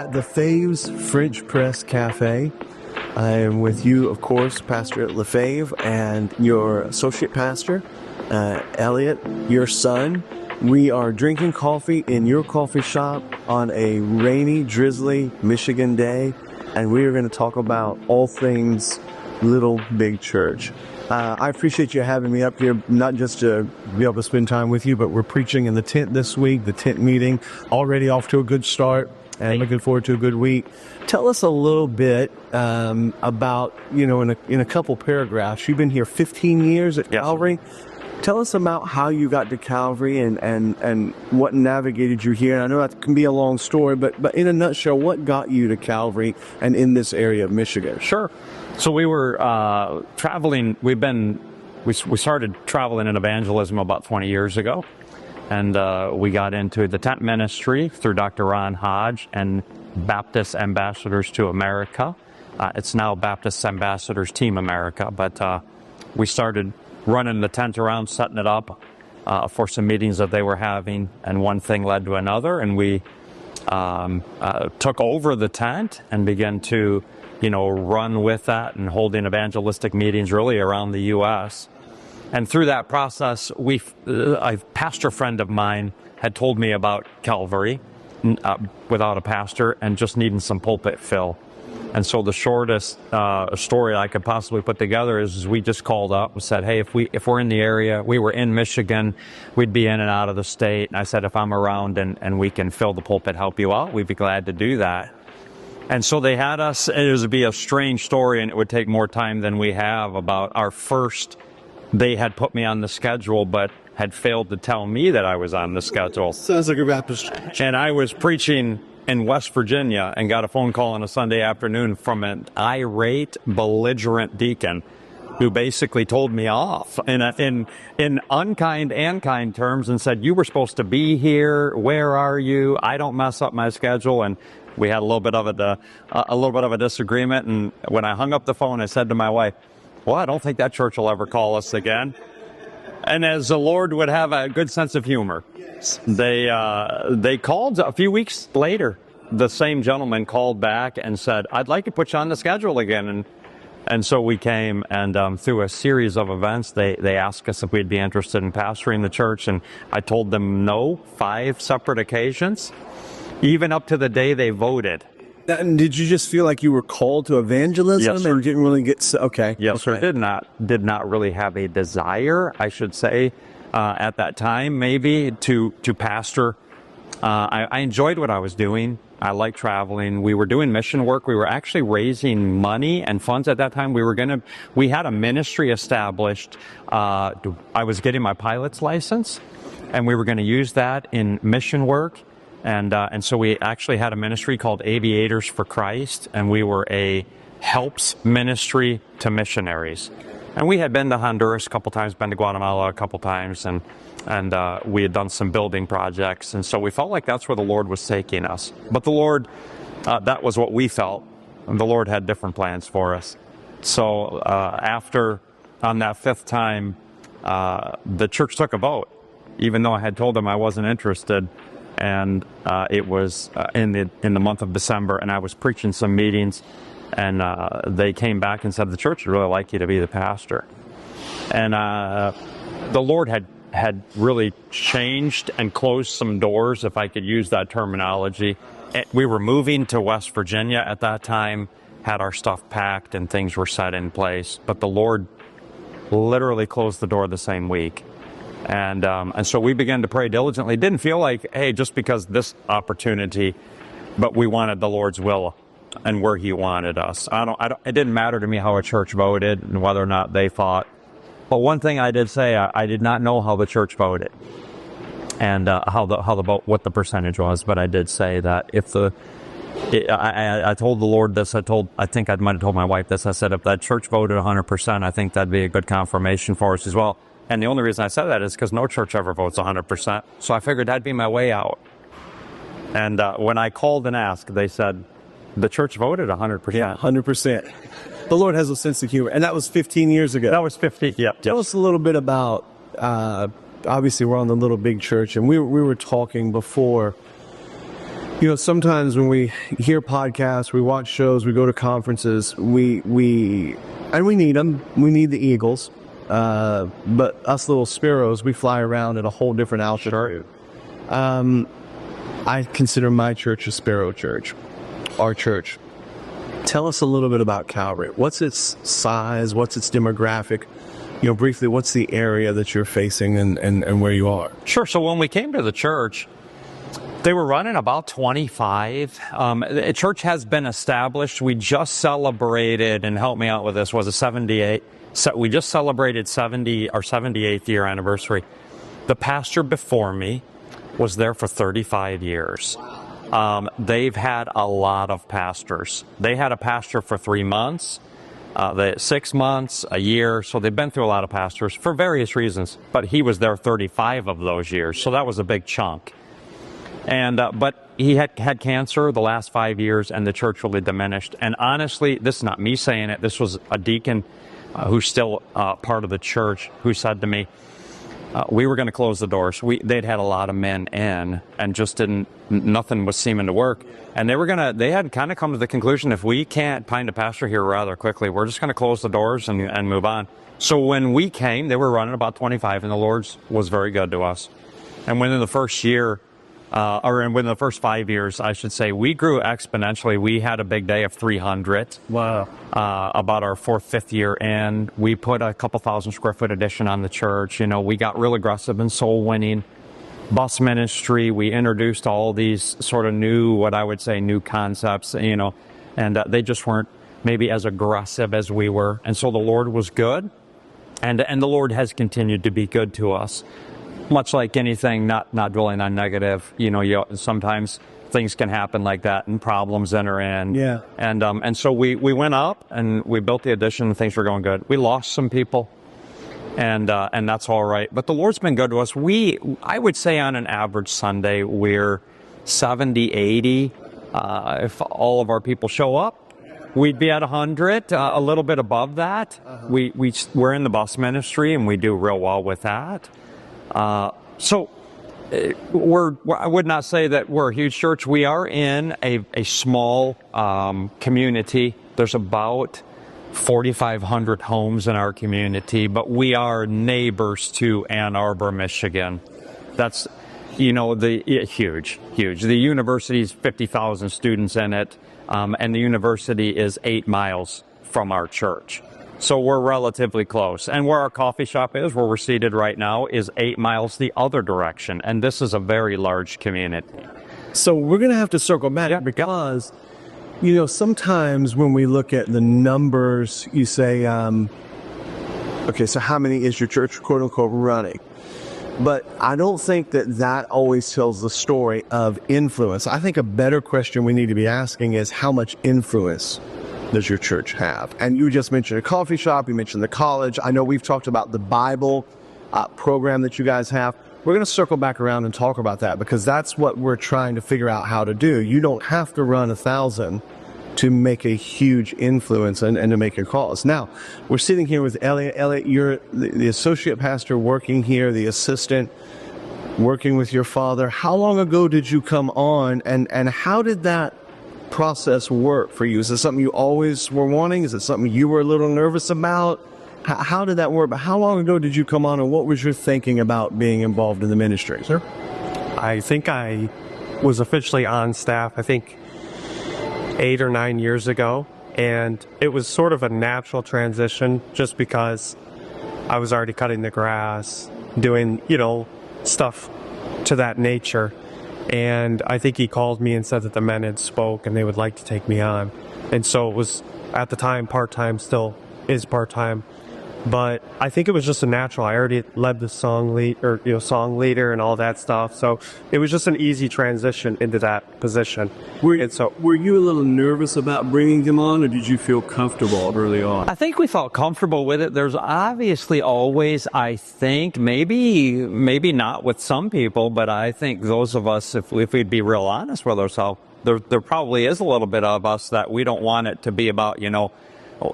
at the Faves French Press Cafe. I am with you, of course, Pastor LaFave, and your associate pastor, Elliot, your son. We are drinking coffee in your coffee shop on a rainy, drizzly Michigan day, and we are going to talk about all things Little Big Church. I appreciate you having me up here, not just to be able to spend time with you, but we're preaching in the tent this week, the tent meeting, already off to a good start, and looking forward to a good week. Tell us a little bit about, in a couple paragraphs, you've been here 15 years at Calvary. Tell us about how you got to Calvary and what navigated you here. And I know that can be a long story, but in a nutshell, what got you to Calvary and in this area of Michigan? Sure. So we were traveling. We started traveling in evangelism about 20 years ago, and we got into the tent ministry through Dr. Ron Hodge and Baptist Ambassadors to America. It's now Baptist Ambassadors Team America, but we started running the tent around, setting it up for some meetings that they were having, and one thing led to another, and we took over the tent and began to run with that and holding evangelistic meetings really around the U.S. And through that process, a pastor friend of mine had told me about Calvary without a pastor and just needing some pulpit fill. And so the shortest story I could possibly put together is we just called up and said, hey, if we're in the area, we were in Michigan, we'd be in and out of the state. And I said, if I'm around and we can fill the pulpit, help you out, we'd be glad to do that. And so they had us. It would be a strange story, and it would take more time than we have about our first. They had put me on the schedule, but had failed to tell me that I was on the schedule. Sounds like a Baptist. And I was preaching in West Virginia and got a phone call on a Sunday afternoon from an irate, belligerent deacon who basically told me off in unkind and kind terms and said, you were supposed to be here. Where are you? I don't mess up my schedule. And we had a little bit of a disagreement. And when I hung up the phone, I said to my wife, well, I don't think that church will ever call us again. And as the Lord would have a good sense of humor, they called a few weeks later. The same gentleman called back and said, I'd like to put you on the schedule again. And so we came, and through a series of events, they asked us if we'd be interested in pastoring the church. And I told them no, 5 separate occasions, even up to the day they voted. And did you just feel like you were called to evangelism? Yes, sir. And didn't really get... Okay. Yes, okay. sir. Did not really have a desire, I should say, at that time, maybe, to pastor. I enjoyed what I was doing. I liked traveling. We were doing mission work. We were actually raising money and funds at that time. We had a ministry established. I was getting my pilot's license, and we were going to use that in mission work. And so we actually had a ministry called Aviators for Christ, and we were a helps ministry to missionaries. And we had been to Honduras a couple times, been to Guatemala a couple times, and we had done some building projects. And so we felt like that's where the Lord was taking us. But the Lord, that was what we felt. And the Lord had different plans for us. So after, on that 5th time, the church took a vote, even though I had told them I wasn't interested. And it was in the month of December, and I was preaching some meetings, and they came back and said, the church would really like you to be the pastor. And the Lord had really changed and closed some doors, if I could use that terminology. We were moving to West Virginia at that time, had our stuff packed, and things were set in place. But the Lord literally closed the door the same week. And so we began to pray diligently. It didn't feel like, hey, just because this opportunity, but we wanted the Lord's will and where He wanted us. It didn't matter to me how a church voted and whether or not they fought. But one thing I did say, I did not know how the church voted and how the vote, what the percentage was. But I did say that I told the Lord this. I think I might have told my wife this. I said, if that church voted 100%, I think that'd be a good confirmation for us as well. And the only reason I said that is because no church ever votes 100%. So I figured that'd be my way out. And when I called and asked, they said, the church voted 100%. Yeah, 100%. The Lord has a sense of humor. And that was 15 years ago. That was 15, yep. Tell us a little bit about, obviously we're on the Little Big Church, and we were talking before You know, sometimes when we hear podcasts, we watch shows, we go to conferences, we need them. We need the eagles. But us little sparrows, we fly around at a whole different altitude. Sure. I consider my church a sparrow church, our church. Tell us a little bit about Calvary. What's its size? What's its demographic? You know, briefly, what's the area that you're facing and where you are? Sure. So when we came to the church, they were running about 25. The church has been established. We just celebrated, and help me out with this, was a 78. So we just celebrated our 78th year anniversary. The pastor before me was there for 35 years. They've had a lot of pastors. They had a pastor for 3 months, 6 months, a year. So they've been through a lot of pastors for various reasons. But he was there 35 of those years. So that was a big chunk. And but he had cancer the last 5 years, and the church really diminished. And honestly, this is not me saying it. This was a deacon who's still part of the church who said to me, we were going to close the doors. They'd had a lot of men in, and just nothing was seeming to work. And they had kind of come to the conclusion, if we can't find a pastor here rather quickly, we're just going to close the doors and move on. So when we came, they were running about 25, and the Lord was very good to us. And within the first year, within the first 5 years, I should say, we grew exponentially. We had a big day of 300. Wow. About our fifth year in. We put a couple 1,000 square foot addition on the church. You know, we got real aggressive in soul winning, bus ministry. We introduced all these sort of new concepts, you know, and they just weren't maybe as aggressive as we were. And so the Lord was good, and the Lord has continued to be good to us. Much like anything, not dwelling on negative, you know, sometimes things can happen like that and problems enter in. Yeah. And so we went up and we built the addition and things were going good. We lost some people, and that's all right. But the Lord's been good to us. I would say on an average Sunday, we're 70, 80. If all of our people show up, we'd be at 100, a little bit above that. Uh-huh. We're in the bus ministry and we do real well with that. So I would not say that we're a huge church. We are in a small community. There's about 4,500 homes in our community, but we are neighbors to Ann Arbor, Michigan. That's, you know, huge. The university's 50,000 students in it, and the university is 8 miles from our church. So we're relatively close. And where our coffee shop is, where we're seated right now, is 8 miles the other direction. And this is a very large community. So we're going to have to circle back because, you know, sometimes when we look at the numbers, you say, okay, so how many is your church, quote unquote, running? But I don't think that always tells the story of influence. I think a better question we need to be asking is, how much influence does your church have? And you just mentioned a coffee shop, you mentioned the college. I know we've talked about the Bible program that you guys have. We're going to circle back around and talk about that because that's what we're trying to figure out how to do. You don't have to run 1,000 to make a huge influence and to make your calls. Now, we're sitting here with Elliot. Elliot, you're the associate pastor working here, the assistant working with your father. How long ago did you come on, and how did that process work for you? Is it something you always were wanting? Is it something you were a little nervous about? How did that work? But how long ago did you come on, and what was your thinking about being involved in the ministry? Sure. I think I was officially on staff, 8 or 9 years ago, and it was sort of a natural transition just because I was already cutting the grass, doing, you know, stuff to that nature. And I think he called me and said that the men had spoke and they would like to take me on. And so it was, at the time, part-time, still is part-time. But I think it was just a natural. I already led the song leader and all that stuff. So it was just an easy transition into that position. Were you a little nervous about bringing him on, or did you feel comfortable early on? I think we felt comfortable with it. There's obviously always, I think, maybe not with some people, but I think those of us, if we'd be real honest with ourselves, there probably is a little bit of us that we don't want it to be about, you know,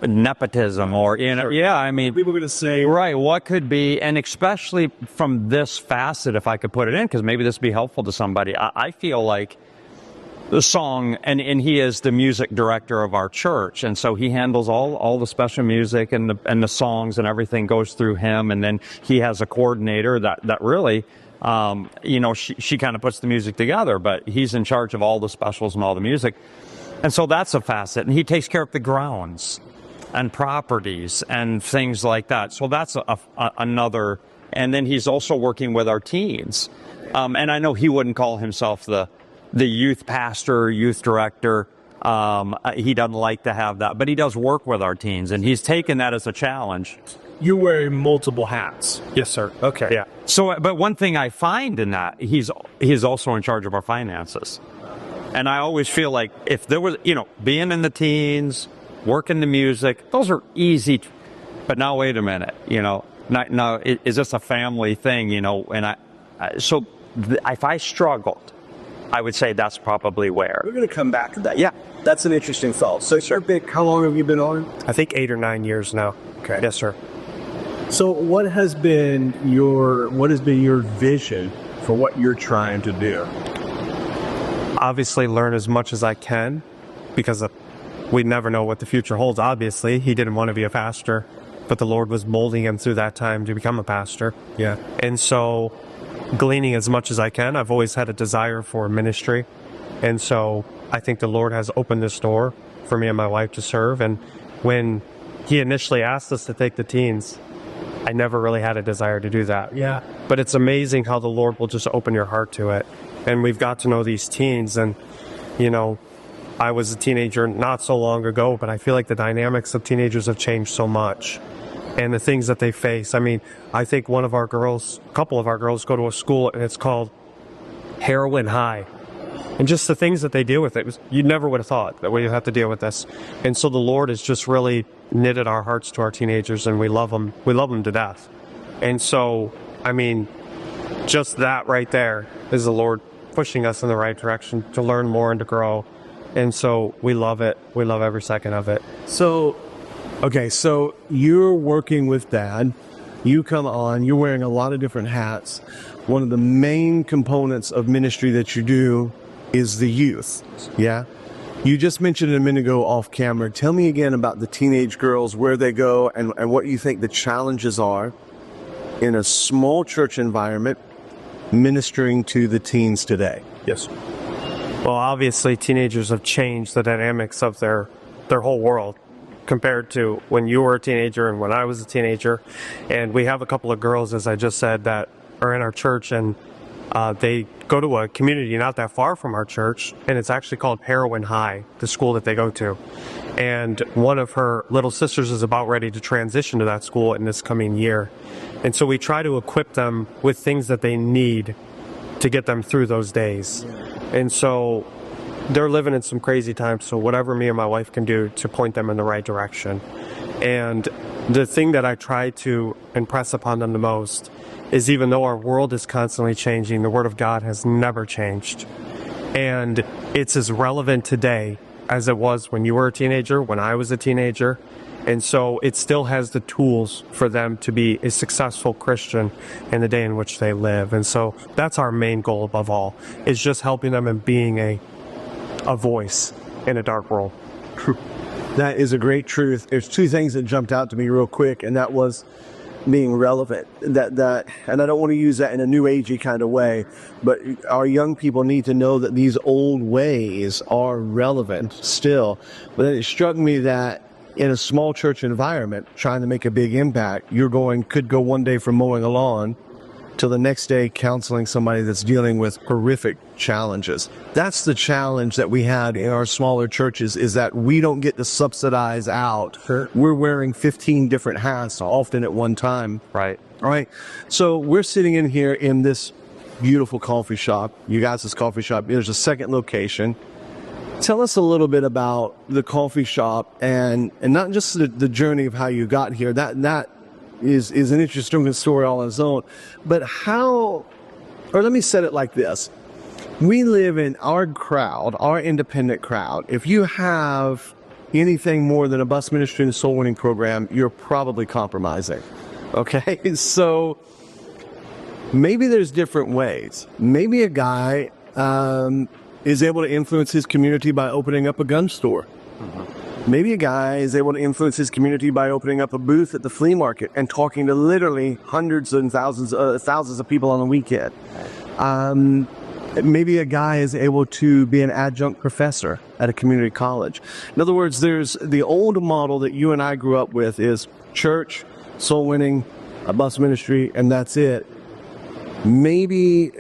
nepotism or, you know, sure. Yeah, I mean, people are going to say, right, what could be, and especially from this facet, if I could put it in, because maybe this would be helpful to somebody. I feel like the song, and he is the music director of our church, and so he handles all the special music and the songs, and everything goes through him. And then he has a coordinator that really, she kind of puts the music together, but he's in charge of all the specials and all the music. And so that's a facet, and he takes care of the grounds and properties and things like that. So that's another. And then he's also working with our teens, and I know he wouldn't call himself the youth pastor, youth director. He doesn't like to have that, but he does work with our teens, and he's taken that as a challenge. You're wearing multiple hats. Yes, sir. Okay. Yeah. So, but one thing I find in that, he's also in charge of our finances. And I always feel like if there was, being in the teens, working the music, those are easy. But now, wait a minute, now, is this a family thing, And if I struggled, I would say that's probably where. We're going to come back to that. Yeah, that's an interesting thought. So, how long have you been on? I think 8 or 9 years now. Okay. Yes, sir. So, what has been your vision for what you're trying to do? Obviously, learn as much as I can, because we never know what the future holds. Obviously, he didn't want to be a pastor, but the Lord was molding him through that time to become a pastor. Yeah. And so, gleaning as much as I can. I've always had a desire for ministry. And so I think the Lord has opened this door for me and my wife to serve. And when he initially asked us to take the teens, I never really had a desire to do that. Yeah. But it's amazing how the Lord will just open your heart to it. And we've got to know these teens. And, I was a teenager not so long ago, but I feel like the dynamics of teenagers have changed so much. And the things that they face. I mean, I think a couple of our girls go to a school, and it's called Heroin High. And just the things that they deal with, you never would have thought that we have to deal with this. And so the Lord has just really knitted our hearts to our teenagers, and we love them. We love them to death. And so, I mean, just that right there is the Lord pushing us in the right direction to learn more and to grow. And so we love it. We love every second of it. So you're working with Dad. You come on, you're wearing a lot of different hats. One of the main components of ministry that you do is the youth. Yeah? You just mentioned it a minute ago off camera. Tell me again about the teenage girls, where they go, and what you think the challenges are in a small church environment ministering to the teens today. Yes. Well, obviously, teenagers have changed the dynamics of their whole world compared to when you were a teenager and when I was a teenager. And we have a couple of girls, as I just said, that are in our church, and they go to a community not that far from our church, and it's actually called Heroin High, the school that they go to. And one of her little sisters is about ready to transition to that school in this coming year. And so we try to equip them with things that they need to get them through those days. And so they're living in some crazy times, so whatever me and my wife can do to point them in the right direction. And the thing that I try to impress upon them the most is, even though our world is constantly changing, the Word of God has never changed. And it's as relevant today as it was when you were a teenager, when I was a teenager. And so it still has the tools for them to be a successful Christian in the day in which they live. And so that's our main goal above all, is just helping them and being a voice in a dark world. That is a great truth. There's two things that jumped out to me real quick, and that was being relevant. That, and I don't want to use that in a new agey kind of way, but our young people need to know that these old ways are relevant still. But then it struck me that in a small church environment, trying to make a big impact, could go one day from mowing a lawn till the next day counseling somebody that's dealing with horrific challenges. That's the challenge that we had in our smaller churches, is that we don't get to subsidize out. Sure. We're wearing 15 different hats often at one time. Right. All right. So we're sitting in here in this beautiful coffee shop. You guys' coffee shop. There's a second location. Tell us a little bit about the coffee shop and not just the journey of how you got here. That is an interesting story all on its own. But let me set it like this. We live in our crowd, our independent crowd. If you have anything more than a bus ministry and a soul winning program, you're probably compromising. Okay? So maybe there's different ways. Maybe a guy is able to influence his community by opening up a gun store. Maybe a guy is able to influence his community by opening up a booth at the flea market and talking to literally hundreds and thousands of people on the weekend. Maybe a guy is able to be an adjunct professor at a community college. In other words, there's the old model that you and I grew up with is church, soul winning, a bus ministry, and that's it. Maybe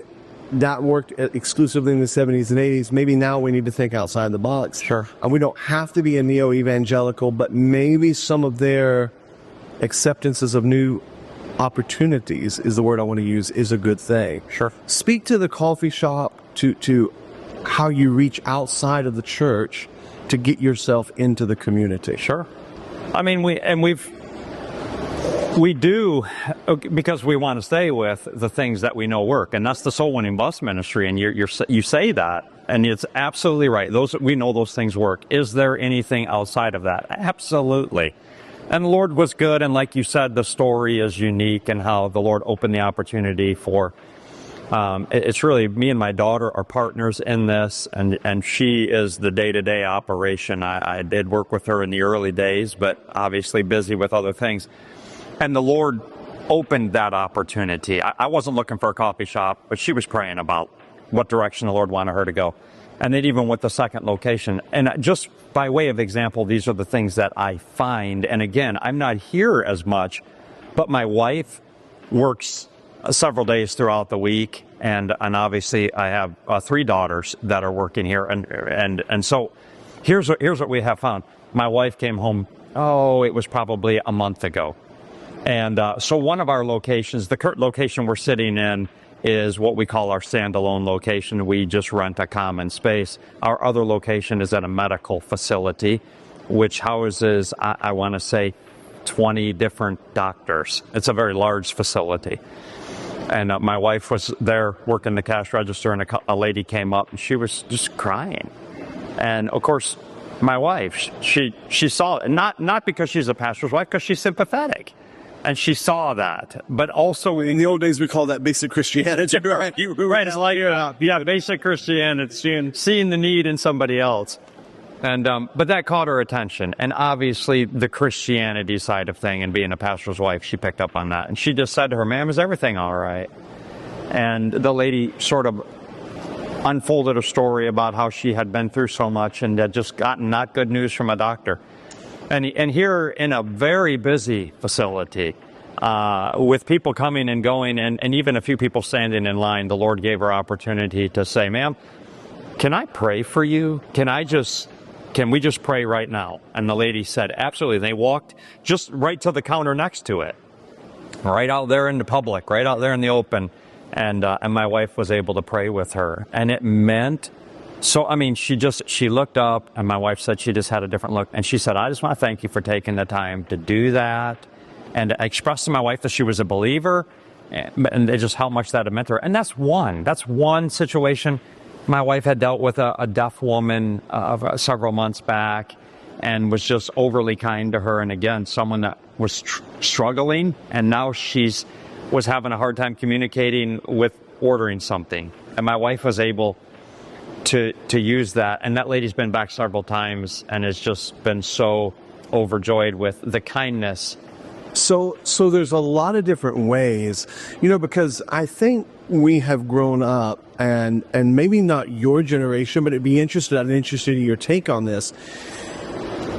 that worked exclusively in the 70s and 80s. Maybe now we need to think outside the box. Sure. And we don't have to be a neo-evangelical, but maybe some of their acceptances of new opportunities is the word I want to use, is a good thing. Sure. Speak to the coffee shop, to how you reach outside of the church to get yourself into the community. Sure. I mean, we do because we want to stay with the things that we know work, and that's the soul winning bus ministry. And you say that, and it's absolutely right. We know those things work. Is there anything outside of that? Absolutely. And the Lord was good, and like you said, the story is unique, and how the Lord opened the opportunity for. It's really me and my daughter are partners in this, and she is the day-to-day operation. I did work with her in the early days, but obviously busy with other things. And the Lord opened that opportunity. I wasn't looking for a coffee shop, but she was praying about what direction the Lord wanted her to go. And then even with the second location. And just by way of example, these are the things that I find. And again, I'm not here as much, but my wife works several days throughout the week. And obviously I have 3 daughters that are working here. And so here's what we have found. My wife came home, it was probably a month ago. And so one of our locations, the current location we're sitting in, is what we call our standalone location. We just rent a common space. Our other location is at a medical facility, which houses, I want to say, 20 different doctors. It's a very large facility. And my wife was there working the cash register, and a lady came up, and she was just crying. And of course, my wife, she saw it, not because she's a pastor's wife, because she's sympathetic. And she saw that, but also in the old days we call that basic Christianity, right? Right, it's like basic Christianity, seeing the need in somebody else, and but that caught her attention, and obviously the Christianity side of thing, and being a pastor's wife, she picked up on that, and she just said to her, "Ma'am, is everything all right?" And the lady sort of unfolded a story about how she had been through so much and had just gotten not good news from a doctor. And here in a very busy facility, with people coming and going, and even a few people standing in line, the Lord gave her opportunity to say, "Ma'am, can I pray for you? Can we just pray right now?" And the lady said, "Absolutely." They walked just right to the counter next to it, right out there in the public, right out there in the open. And my wife was able to pray with her. And it meant... So, I mean, she looked up, and my wife said she just had a different look. And she said, "I just want to thank you for taking the time to do that." And I expressed to my wife that she was a believer, and just how much that had meant to her. And that's one situation. My wife had dealt with a deaf woman several months back, and was just overly kind to her. And again, someone that was struggling, and now was having a hard time communicating with ordering something. And my wife was able to use that, and that lady's been back several times and has just been so overjoyed with the kindness. So there's a lot of different ways, because I think we have grown up, and maybe not your generation, but I'm interested in your take on this.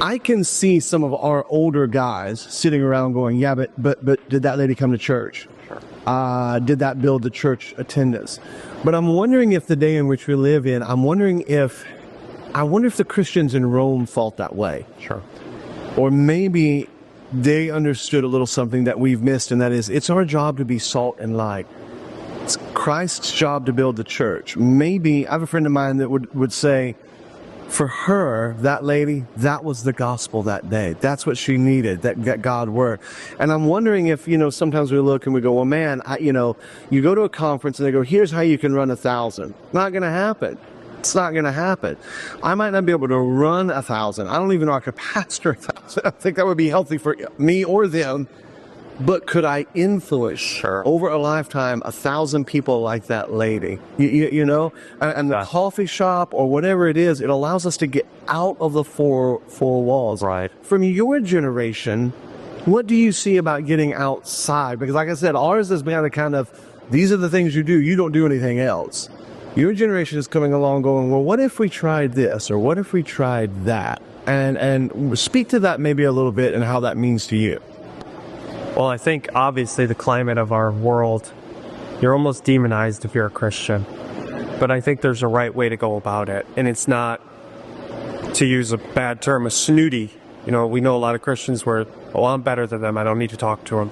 I can see some of our older guys sitting around going, "Yeah, but did that lady come to church? Sure. Did that build the church attendance?" But I'm wondering if the day in which we live in, I wonder if the Christians in Rome felt that way. Sure. Or maybe they understood a little something that we've missed, and that is, it's our job to be salt and light. It's Christ's job to build the church. Maybe, I have a friend of mine that would say, for her, that lady, that was the gospel that day. That's what she needed, that God worked. And I'm wondering if, sometimes we look and we go, well, man, you go to a conference and they go, "Here's how you can run 1,000. Not going to happen. It's not going to happen. I might not be able to run 1,000. I don't even know I could pastor 1,000. I think that would be healthy for me or them. but could I influence over a lifetime 1,000 people like that lady? You know, and the coffee shop or whatever it is, it allows us to get out of the four walls. Right. From your generation, what do you see about getting outside? Because like I said, ours has been kind of, these are the things you do. You don't do anything else. Your generation is coming along going, well, what if we tried this? Or what if we tried that? And speak to that maybe a little bit and how that means to you. Well, I think obviously the climate of our world, you're almost demonized if you're a Christian. But I think there's a right way to go about it. And it's not, to use a bad term, a snooty. You know, we know a lot of Christians where, oh, I'm better than them. I don't need to talk to them.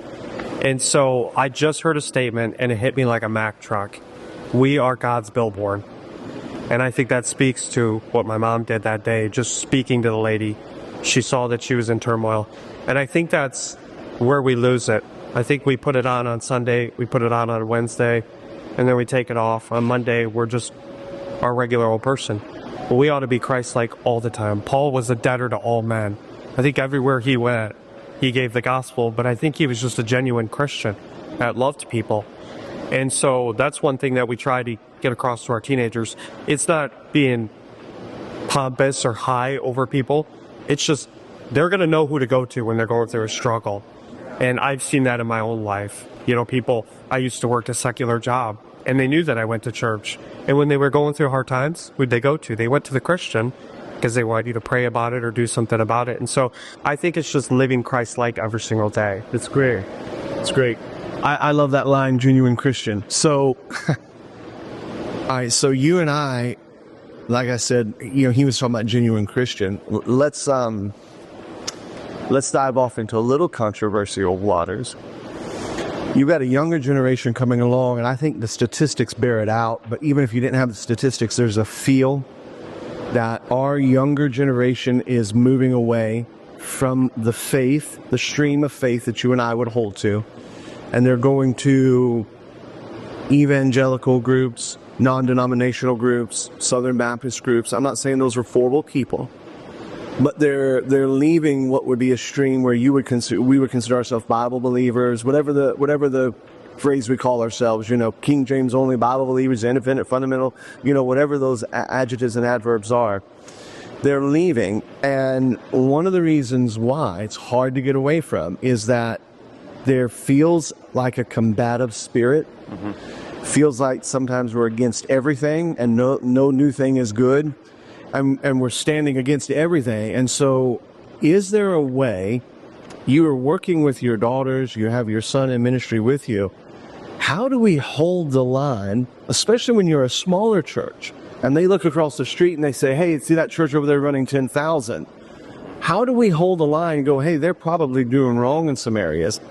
And so I just heard a statement and it hit me like a Mack truck. We are God's billboard. And I think that speaks to what my mom did that day, just speaking to the lady. She saw that she was in turmoil. And I think that's where we lose it. I think we put it on Sunday, we put it on Wednesday, and then we take it off. On Monday, we're just our regular old person. But we ought to be Christ-like all the time. Paul was a debtor to all men. I think everywhere he went, he gave the gospel, but I think he was just a genuine Christian that loved people. And so that's one thing that we try to get across to our teenagers. It's not being pompous or high over people. It's just they're going to know who to go to when they're going through a struggle. And I've seen that in my own life. You know, people, I used to work a secular job, and they knew that I went to church. And when they were going through hard times, who'd they go to? They went to the Christian because they wanted you to pray about it or do something about it. And so I think it's just living Christ-like every single day. It's great. It's great. I love that line, genuine Christian. So, all right, so you and I, like I said, you know, he was talking about genuine Christian. Let's dive off into a little controversial waters. You've got a younger generation coming along, and I think the statistics bear it out. But even if you didn't have the statistics, there's a feel that our younger generation is moving away from the faith, the stream of faith that you and I would hold to. And they're going to evangelical groups, non-denominational groups, Southern Baptist groups. I'm not saying those are horrible people, but they're leaving what would be a stream where we would consider ourselves Bible believers, whatever the phrase we call ourselves, you know, King James only Bible believers, independent, fundamental, you know, whatever those adjectives and adverbs are. They're leaving, and one of the reasons why it's hard to get away from is that there feels like a combative spirit. Feels like sometimes we're against everything and no new thing is good. And we're standing against everything. And so is there a way, you are working with your daughters, you have your son in ministry with you, how do we hold the line, especially when you're a smaller church, and they look across the street and they say, hey, see that church over there running 10,000? How do we hold the line and go, hey, they're probably doing wrong in some areas?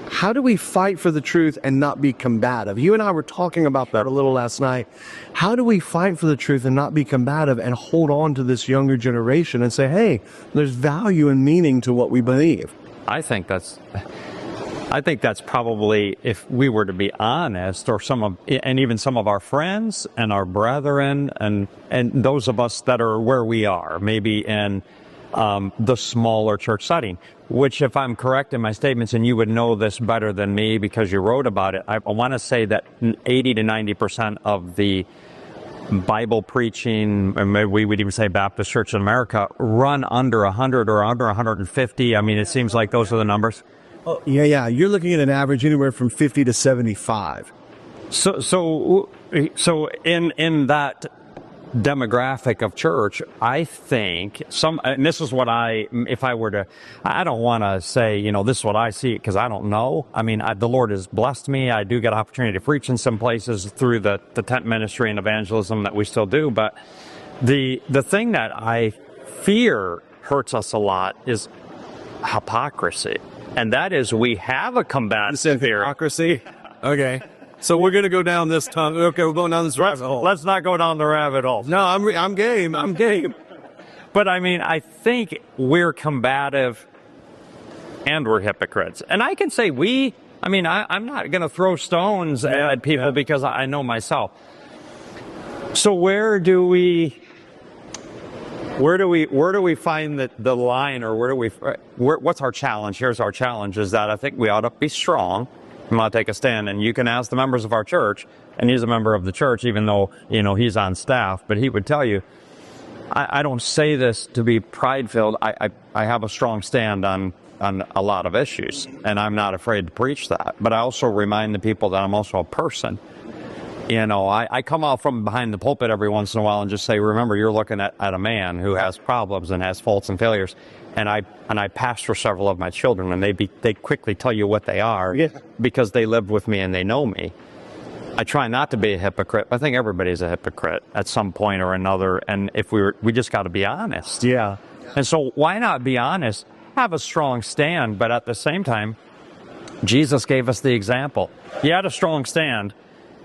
How do we fight for the truth and not be combative? You and I were talking about that a little last night. How do we fight for the truth and not be combative and hold on to this younger generation and say, hey, there's value and meaning to what we believe? I think that's probably, if we were to be honest, or even some of our friends and our brethren and those of us that are where we are, maybe in the smaller church setting, which, if I'm correct in my statements, and you would know this better than me because you wrote about it, I want to say that 80 to 90% of the Bible preaching, and maybe we would even say Baptist Church in America, run under 100 or under 150. I mean, it seems like those are the numbers. Oh, yeah. You're looking at an average anywhere from 50 to 75. So in that demographic of church, I think and this is what I don't want to say, you know, this is what I see, because I don't know. I mean, the Lord has blessed me. I do get opportunity to preach in some places through the tent ministry and evangelism that we still do. But the thing that I fear hurts us a lot is hypocrisy. And that is, we have a combative spirit. Hypocrisy? Okay. So we're going to go down this tunnel. Okay, we're going down this rabbit hole. Let's not go down the rabbit hole. No, I'm game. I'm game. But I mean, I think we're combative and we're hypocrites. And I can say I'm not going to throw stones at people because I know myself. So where do we Where do we find the line, or what's our challenge? Here's our challenge: is that I think we ought to be strong. I'm going to take a stand, and you can ask the members of our church, and he's a member of the church, even though he's on staff, but he would tell you, I don't say this to be pride-filled. I have a strong stand on a lot of issues, and I'm not afraid to preach that. But I also remind the people that I'm also a person. I come out from behind the pulpit every once in a while and just say, remember, you're looking at a man who has problems and has faults and failures. And I pastor several of my children, and they quickly tell you what they are because they lived with me and they know me. I try not to be a hypocrite. I think everybody's a hypocrite at some point or another. And if we just got to be honest. Yeah. And so why not be honest? Have a strong stand, but at the same time, Jesus gave us the example. He had a strong stand.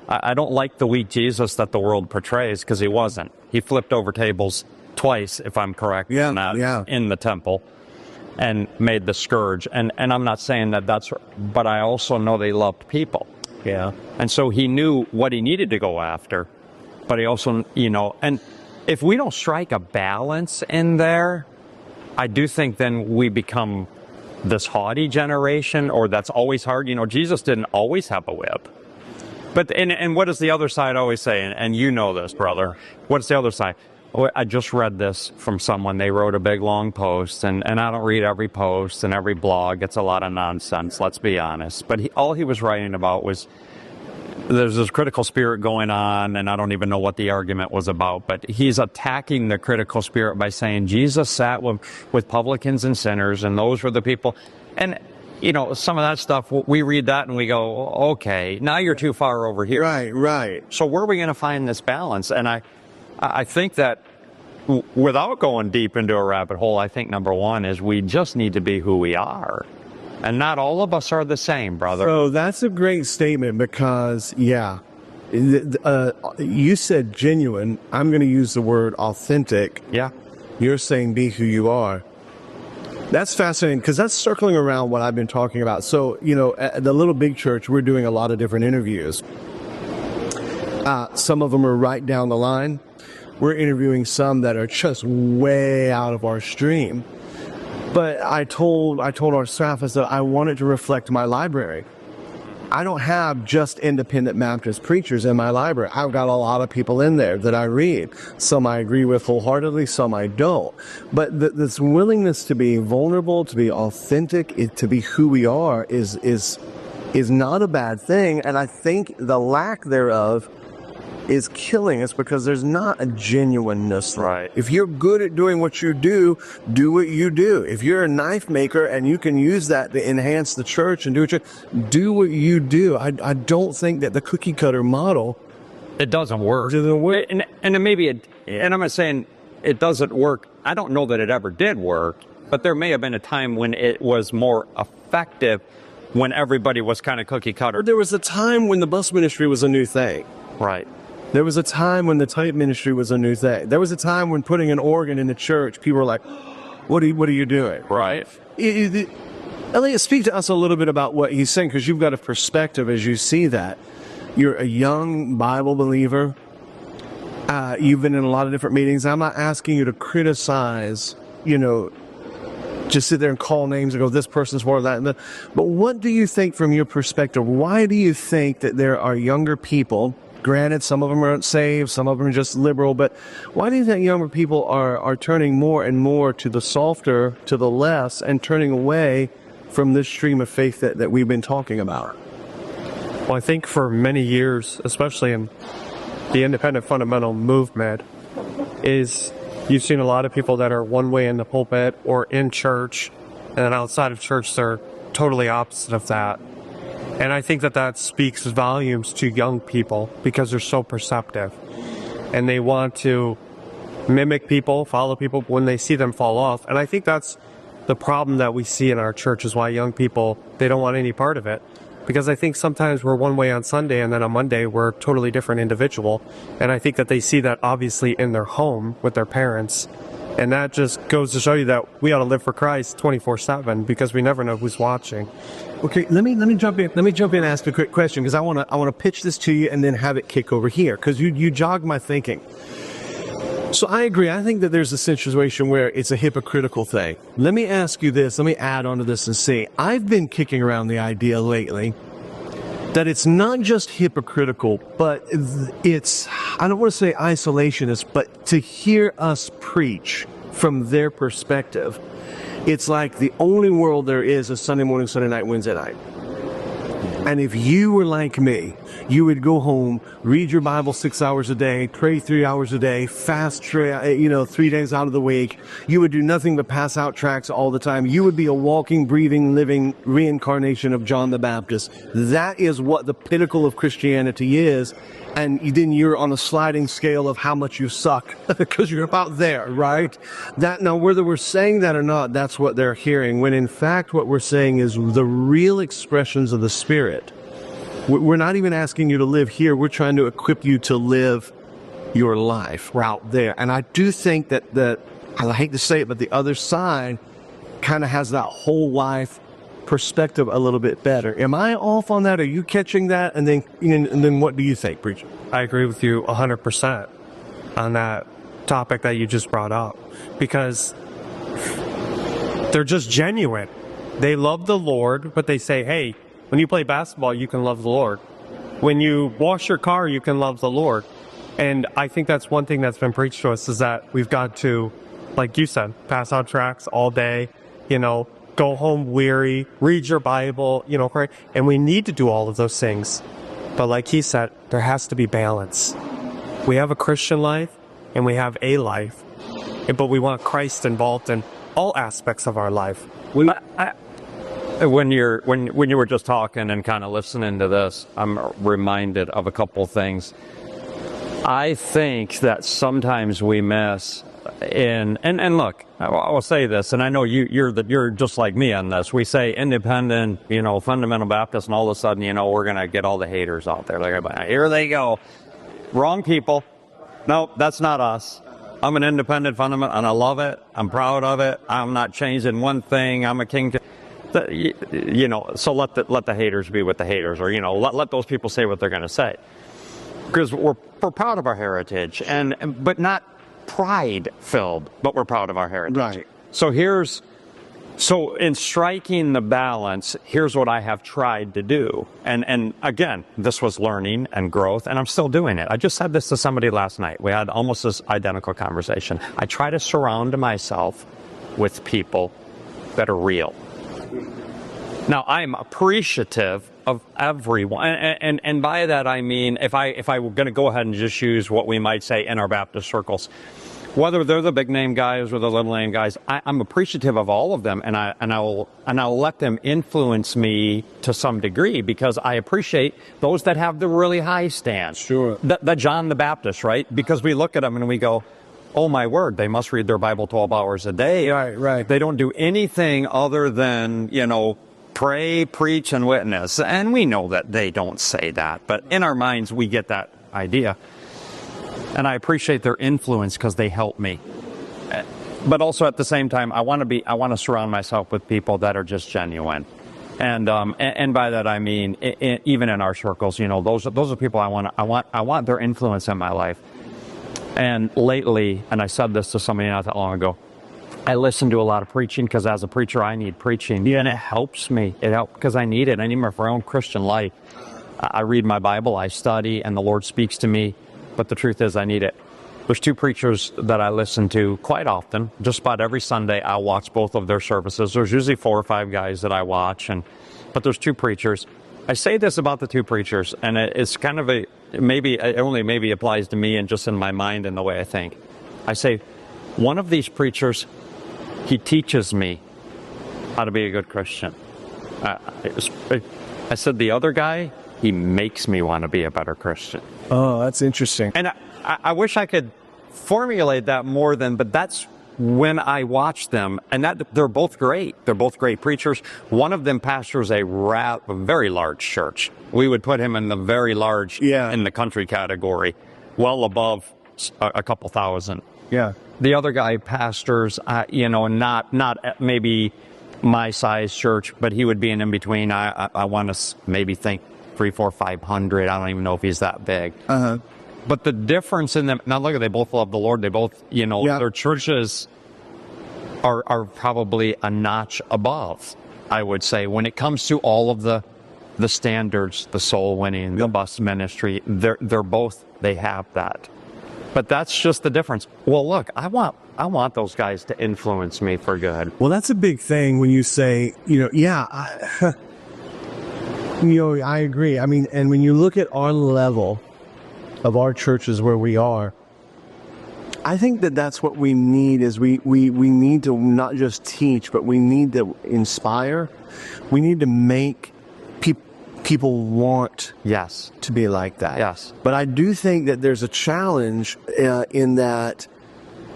I don't like the weak Jesus that the world portrays, because he wasn't. He flipped over tables twice, if I'm correct, in the temple, and made the scourge. And I'm not saying that's, but I also know they loved people. Yeah. And so he knew what he needed to go after, but he also, and if we don't strike a balance in there, I do think then we become this haughty generation, or that's always hard. Jesus didn't always have a whip. But and what does the other side always say? And you know this, brother. What's the other side? I just read this from someone. They wrote a big, long post, and I don't read every post and every blog. It's a lot of nonsense, let's be honest. But all he was writing about was there's this critical spirit going on, and I don't even know what the argument was about. But he's attacking the critical spirit by saying Jesus sat with publicans and sinners, and those were the people. And some of that stuff, we read that and we go, okay, now you're too far over here. Right. So where are we going to find this balance? And I think that without going deep into a rabbit hole, I think number one is we just need to be who we are. And not all of us are the same, brother. So that's a great statement, because, you said genuine. I'm going to use the word authentic. Yeah. You're saying be who you are. That's fascinating, because that's circling around what I've been talking about. So, at the Little Big Church, we're doing a lot of different interviews. Some of them are right down the line. We're interviewing some that are just way out of our stream. But I told our staff, I said, I wanted to reflect my library. I don't have just independent Baptist preachers in my library. I've got a lot of people in there that I read. Some I agree with wholeheartedly, some I don't. But this willingness to be vulnerable, to be authentic, to be who we are is not a bad thing. And I think the lack thereof is killing us, because there's not a genuineness. Right. If you're good at doing what you do what you do. If you're a knife maker and you can use that to enhance the church and do what you do. I don't think that the cookie cutter model, it doesn't work. And I'm not saying it doesn't work. I don't know that it ever did work, but there may have been a time when it was more effective, when everybody was kind of cookie cutter. There was a time when the bus ministry was a new thing. Right. There was a time when the tape ministry was a new thing. There was a time when putting an organ in the church, people were like, what are you doing? Right. Elliot, speak to us a little bit about what he's saying, because you've got a perspective as you see that. You're a young Bible believer. You've been in a lot of different meetings. I'm not asking you to criticize, just sit there and call names and go, this person's more that. But what do you think from your perspective? Why do you think that there are younger people? Granted, some of them aren't saved, some of them are just liberal, but why do you think younger people are turning more and more to the softer, to the less, and turning away from this stream of faith that we've been talking about? Well, I think for many years, especially in the independent fundamental movement, is you've seen a lot of people that are one way in the pulpit or in church, and then outside of church, they're totally opposite of that. And I think that speaks volumes to young people, because they're so perceptive. And they want to mimic people, follow people when they see them fall off. And I think that's the problem that we see in our church, is why young people, they don't want any part of it. Because I think sometimes we're one way on Sunday, and then on Monday we're a totally different individual. And I think that they see that obviously in their home with their parents. And that just goes to show you that we ought to live for Christ 24/7, because we never know who's watching. Okay, let me jump in. Let me jump in and ask a quick question, because I want to pitch this to you and then have it kick over here, because you jogged my thinking. So I agree. I think that there's a situation where it's a hypocritical thing. Let me ask you this. Let me add on to this and see. I've been kicking around the idea lately that it's not just hypocritical, but it's, I don't want to say isolationist, but to hear us preach from their perspective, it's like the only world there is Sunday morning, Sunday night, Wednesday night. And if you were like me, you would go home, read your Bible 6 hours a day, pray 3 hours a day, fast, 3 days out of the week. You would do nothing but pass out tracts all the time. You would be a walking, breathing, living reincarnation of John the Baptist. That is what the pinnacle of Christianity is. And then you're on a sliding scale of how much you suck because you're about there, right? Now, whether we're saying that or not, that's what they're hearing. When in fact, what we're saying is the real expressions of the Spirit. We're not even asking you to live here. We're trying to equip you to live your life out there. And I do think that I hate to say it, but the other side kind of has that whole life perspective a little bit better. Am I off on that? Are you catching that? And then what do you think, preacher? I agree with you 100% on that topic that you just brought up, because they're just genuine. They love the Lord, but they say, hey, when you play basketball, you can love the Lord. When you wash your car, you can love the Lord. And I think that's one thing that's been preached to us, is that we've got to, like you said, pass out tracts all day, go home weary, read your Bible, pray. And we need to do all of those things. But like he said, there has to be balance. We have a Christian life and we have a life, but we want Christ involved in all aspects of our life. When you were just talking and kind of listening to this, I'm reminded of a couple things. I think that sometimes we miss and look, I'll say this, and I know you're just like me on this. We say independent, fundamental Baptist, and all of a sudden, we're gonna get all the haters out there. Like, here they go, wrong people. No, that's not us. I'm an independent fundamental, and I love it. I'm proud of it. I'm not changing one thing. I'm a king. So let the haters be with the haters, or let those people say what they're gonna say, because we're proud of our heritage, but not pride-filled, but we're proud of our heritage. Right. So in striking the balance, here's what I have tried to do. And again, this was learning and growth, and I'm still doing it. I just said this to somebody last night. We had almost this identical conversation. I try to surround myself with people that are real. Now, I'm appreciative of everyone. And by that, I mean, if I were going to go ahead and just use what we might say in our Baptist circles, whether they're the big name guys or the little name guys, I'm appreciative of all of them, and I'll let them influence me to some degree, because I appreciate those that have the really high stand. Sure. The John the Baptist, right? Because we look at them and we go, oh my word, they must read their Bible 12 hours a day. Right. They don't do anything other than, pray, preach, and witness. And we know that they don't say that, but in our minds, we get that idea. And I appreciate their influence because they help me. But also at the same time, I want to surround myself with people that are just genuine. And by that I mean, even in our circles, those are people I want their influence in my life. And lately, and I said this to somebody not that long ago, I listen to a lot of preaching because as a preacher, I need preaching. Yeah, and it helps me. It helps because I need it. I need it for my own Christian life. I read my Bible, I study, and the Lord speaks to me. But the truth is, I need it. There's two preachers that I listen to quite often. Just about every Sunday, I'll watch both of their services. There's usually 4 or 5 guys that I watch, but there's 2 preachers. I say this about the 2 preachers, and it's kind of it only applies to me and just in my mind and the way I think. I say, one of these preachers, he teaches me how to be a good Christian. I said the other guy, he makes me want to be a better Christian. Oh, that's interesting. And I wish I could formulate that more but that's when I watch them, and that they're both great. They're both great preachers. One of them pastors a very large church. We would put him in the very large in the country category, well above a couple thousand. Yeah. The other guy pastors, not maybe my size church, but he would be in between. I want to maybe think 300, 400, 500. I don't even know if he's that big. But the difference in them, now look, they both love the Lord. They both, their churches are probably a notch above, I would say, when it comes to all of the standards, the soul winning, the bus ministry. They're both, they have that. But that's just the difference. Well, look, I want those guys to influence me for good. Well, that's a big thing when you say, I agree. I mean, and when you look at our level of our churches where we are, I think that's what we need is we need to not just teach, but we need to inspire. We need to make people want to be like that. Yes. But I do think that there's a challenge in that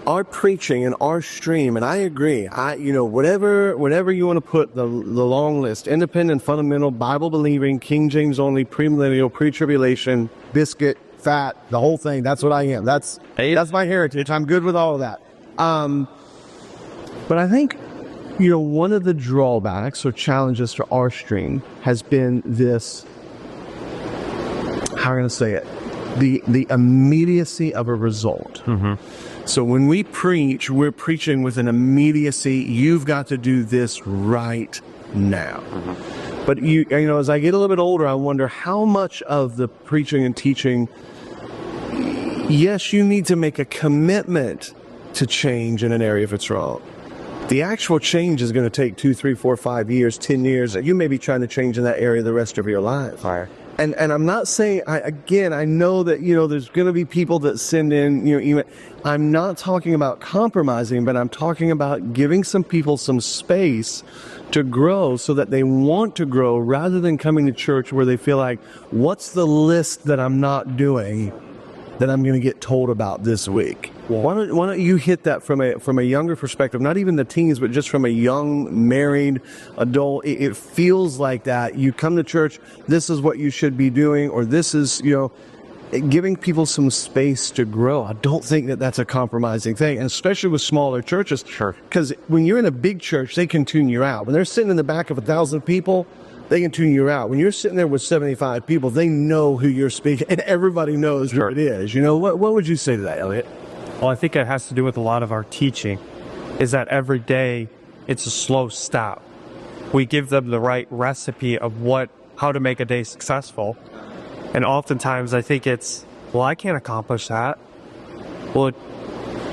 our preaching and our stream, and I agree, whatever you want to put the long list, independent, fundamental, Bible-believing, King James only, premillennial, pre-tribulation, biscuit, fat, the whole thing, that's what I am. That's my heritage. I'm good with all of that. But I think, one of the drawbacks or challenges for our stream has been this, how am I going to say it? The immediacy of a result. Mm-hmm. So when we preach, we're preaching with an immediacy. You've got to do this right now. Mm-hmm. But as I get a little bit older, I wonder how much of the preaching and teaching, yes, you need to make a commitment to change in an area if it's wrong. The actual change is going to take 2, 3, 4, 5 years, 10 years. You may be trying to change in that area the rest of your life. Right. And I'm not saying, I know that, there's going to be people that send in, email. I'm not talking about compromising, but I'm talking about giving some people some space to grow so that they want to grow rather than coming to church where they feel like, what's the list that I'm not doing that I'm going to get told about this week? Why don't you hit that from a younger perspective, not even the teens, but just from a young, married adult? It feels like that. You come to church, this is what you should be doing, or this is, giving people some space to grow. I don't think that that's a compromising thing, and especially with smaller churches. Sure. Because when you're in a big church, they can tune you out. When they're sitting in the back of 1,000 people, they can tune you out. When you're sitting there with 75 people, they know who you're speaking, and everybody knows who it is. What would you say to that, Elliot? Well, I think it has to do with a lot of our teaching, is that every day it's a slow step. We give them the right recipe of how to make a day successful. And oftentimes I think it's, I can't accomplish that. Well,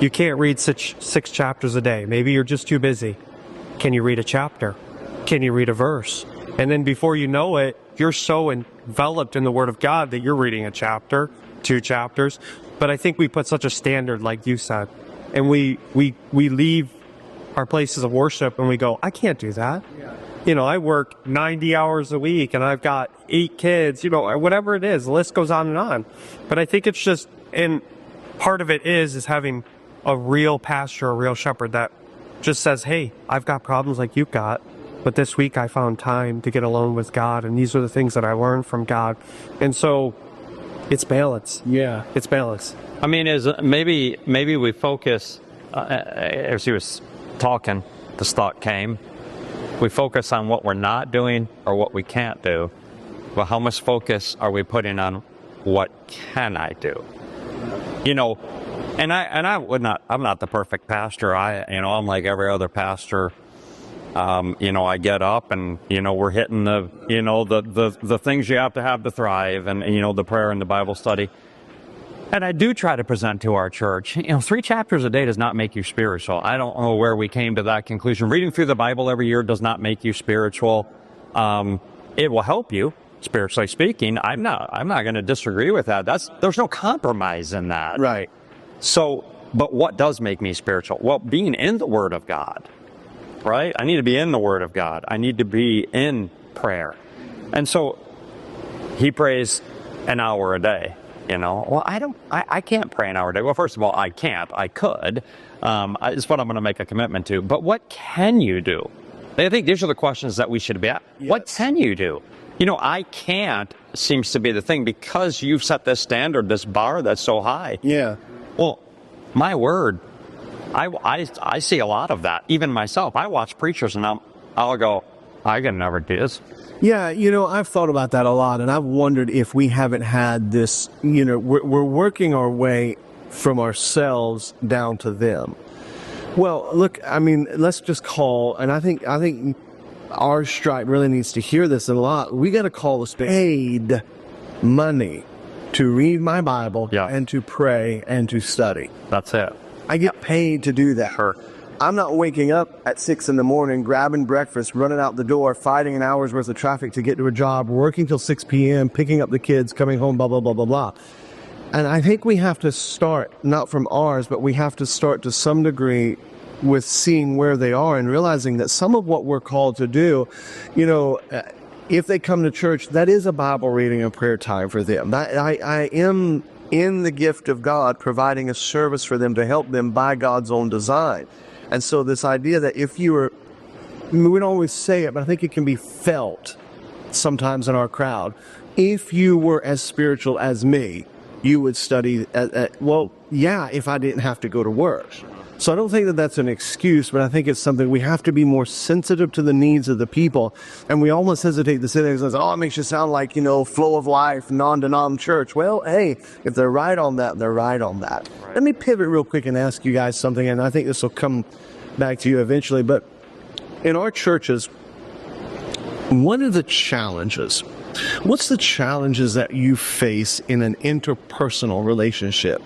you can't read 6 chapters a day. Maybe you're just too busy. Can you read a chapter? Can you read a verse? And then before you know it, you're so enveloped in the Word of God that you're reading a chapter, 2 chapters. But I think we put such a standard, like you said, and we leave our places of worship and we go, I can't do that. Yeah. I work 90 hours a week and I've got 8 kids, whatever it is, the list goes on and on. But I think it's just, and part of it is having a real pastor, a real shepherd that just says, hey, I've got problems like you've got, but this week I found time to get alone with God, and these are the things that I learned from God. And so it's balance. Yeah. It's balance. I mean, maybe we focus, as he was talking, the thought came, we focus on what we're not doing or what we can't do. Well, how much focus are we putting on what can I do? And I'm not the perfect pastor. I'm like every other pastor. I get up and, we're hitting the things you have to thrive, and, the prayer and the Bible study. And I do try to present to our church, 3 chapters a day does not make you spiritual. I don't know where we came to that conclusion. Reading through the Bible every year does not make you spiritual. It will help you, spiritually speaking. I'm not going to disagree with that. There's no compromise in that. Right. So, but what does make me spiritual? Well, being in the Word of God. Right? I need to be in the Word of God. I need to be in prayer. And so he prays an hour a day, Well, I can't pray an hour a day. Well, first of all, I can't. I could. It's what I'm going to make a commitment to. But what can you do? I think these are the questions that we should be at. Yes. What can you do? I can't seems to be the thing because you've set this standard, this bar that's so high. Yeah. Well, my word, I see a lot of that. Even myself, I watch preachers and I'll go, I can never do this. Yeah, I've thought about that a lot, and I've wondered if we haven't had this, we're working our way from ourselves down to them. Well, look, let's just call, and I think our stripe really needs to hear this a lot. We got to call the paid money to read my Bible and to pray and to study. That's it. I get paid to do that. Sure. I'm not waking up at 6 a.m, grabbing breakfast, running out the door, fighting an hour's worth of traffic to get to a job, working till 6 p.m., picking up the kids, coming home, blah, blah, blah, blah, blah. And I think we have to start, not from ours, but we have to start to some degree with seeing where they are and realizing that some of what we're called to do, if they come to church, that is a Bible reading and prayer time for them. I am in the gift of God providing a service for them to help them by God's own design. And so this idea that if you were, we don't always say it, but I think it can be felt sometimes in our crowd. If you were as spiritual as me, you would study, if I didn't have to go to work. So I don't think that that's an excuse, but I think it's something we have to be more sensitive to the needs of the people. And we almost hesitate to say things like, it makes you sound like, flow of life, non-denom church. Well, hey, if they're right on that, they're right on that. Right. Let me pivot real quick and ask you guys something, and I think this will come back to you eventually. But in our churches, what are the challenges? What's the challenges that you face in an interpersonal relationship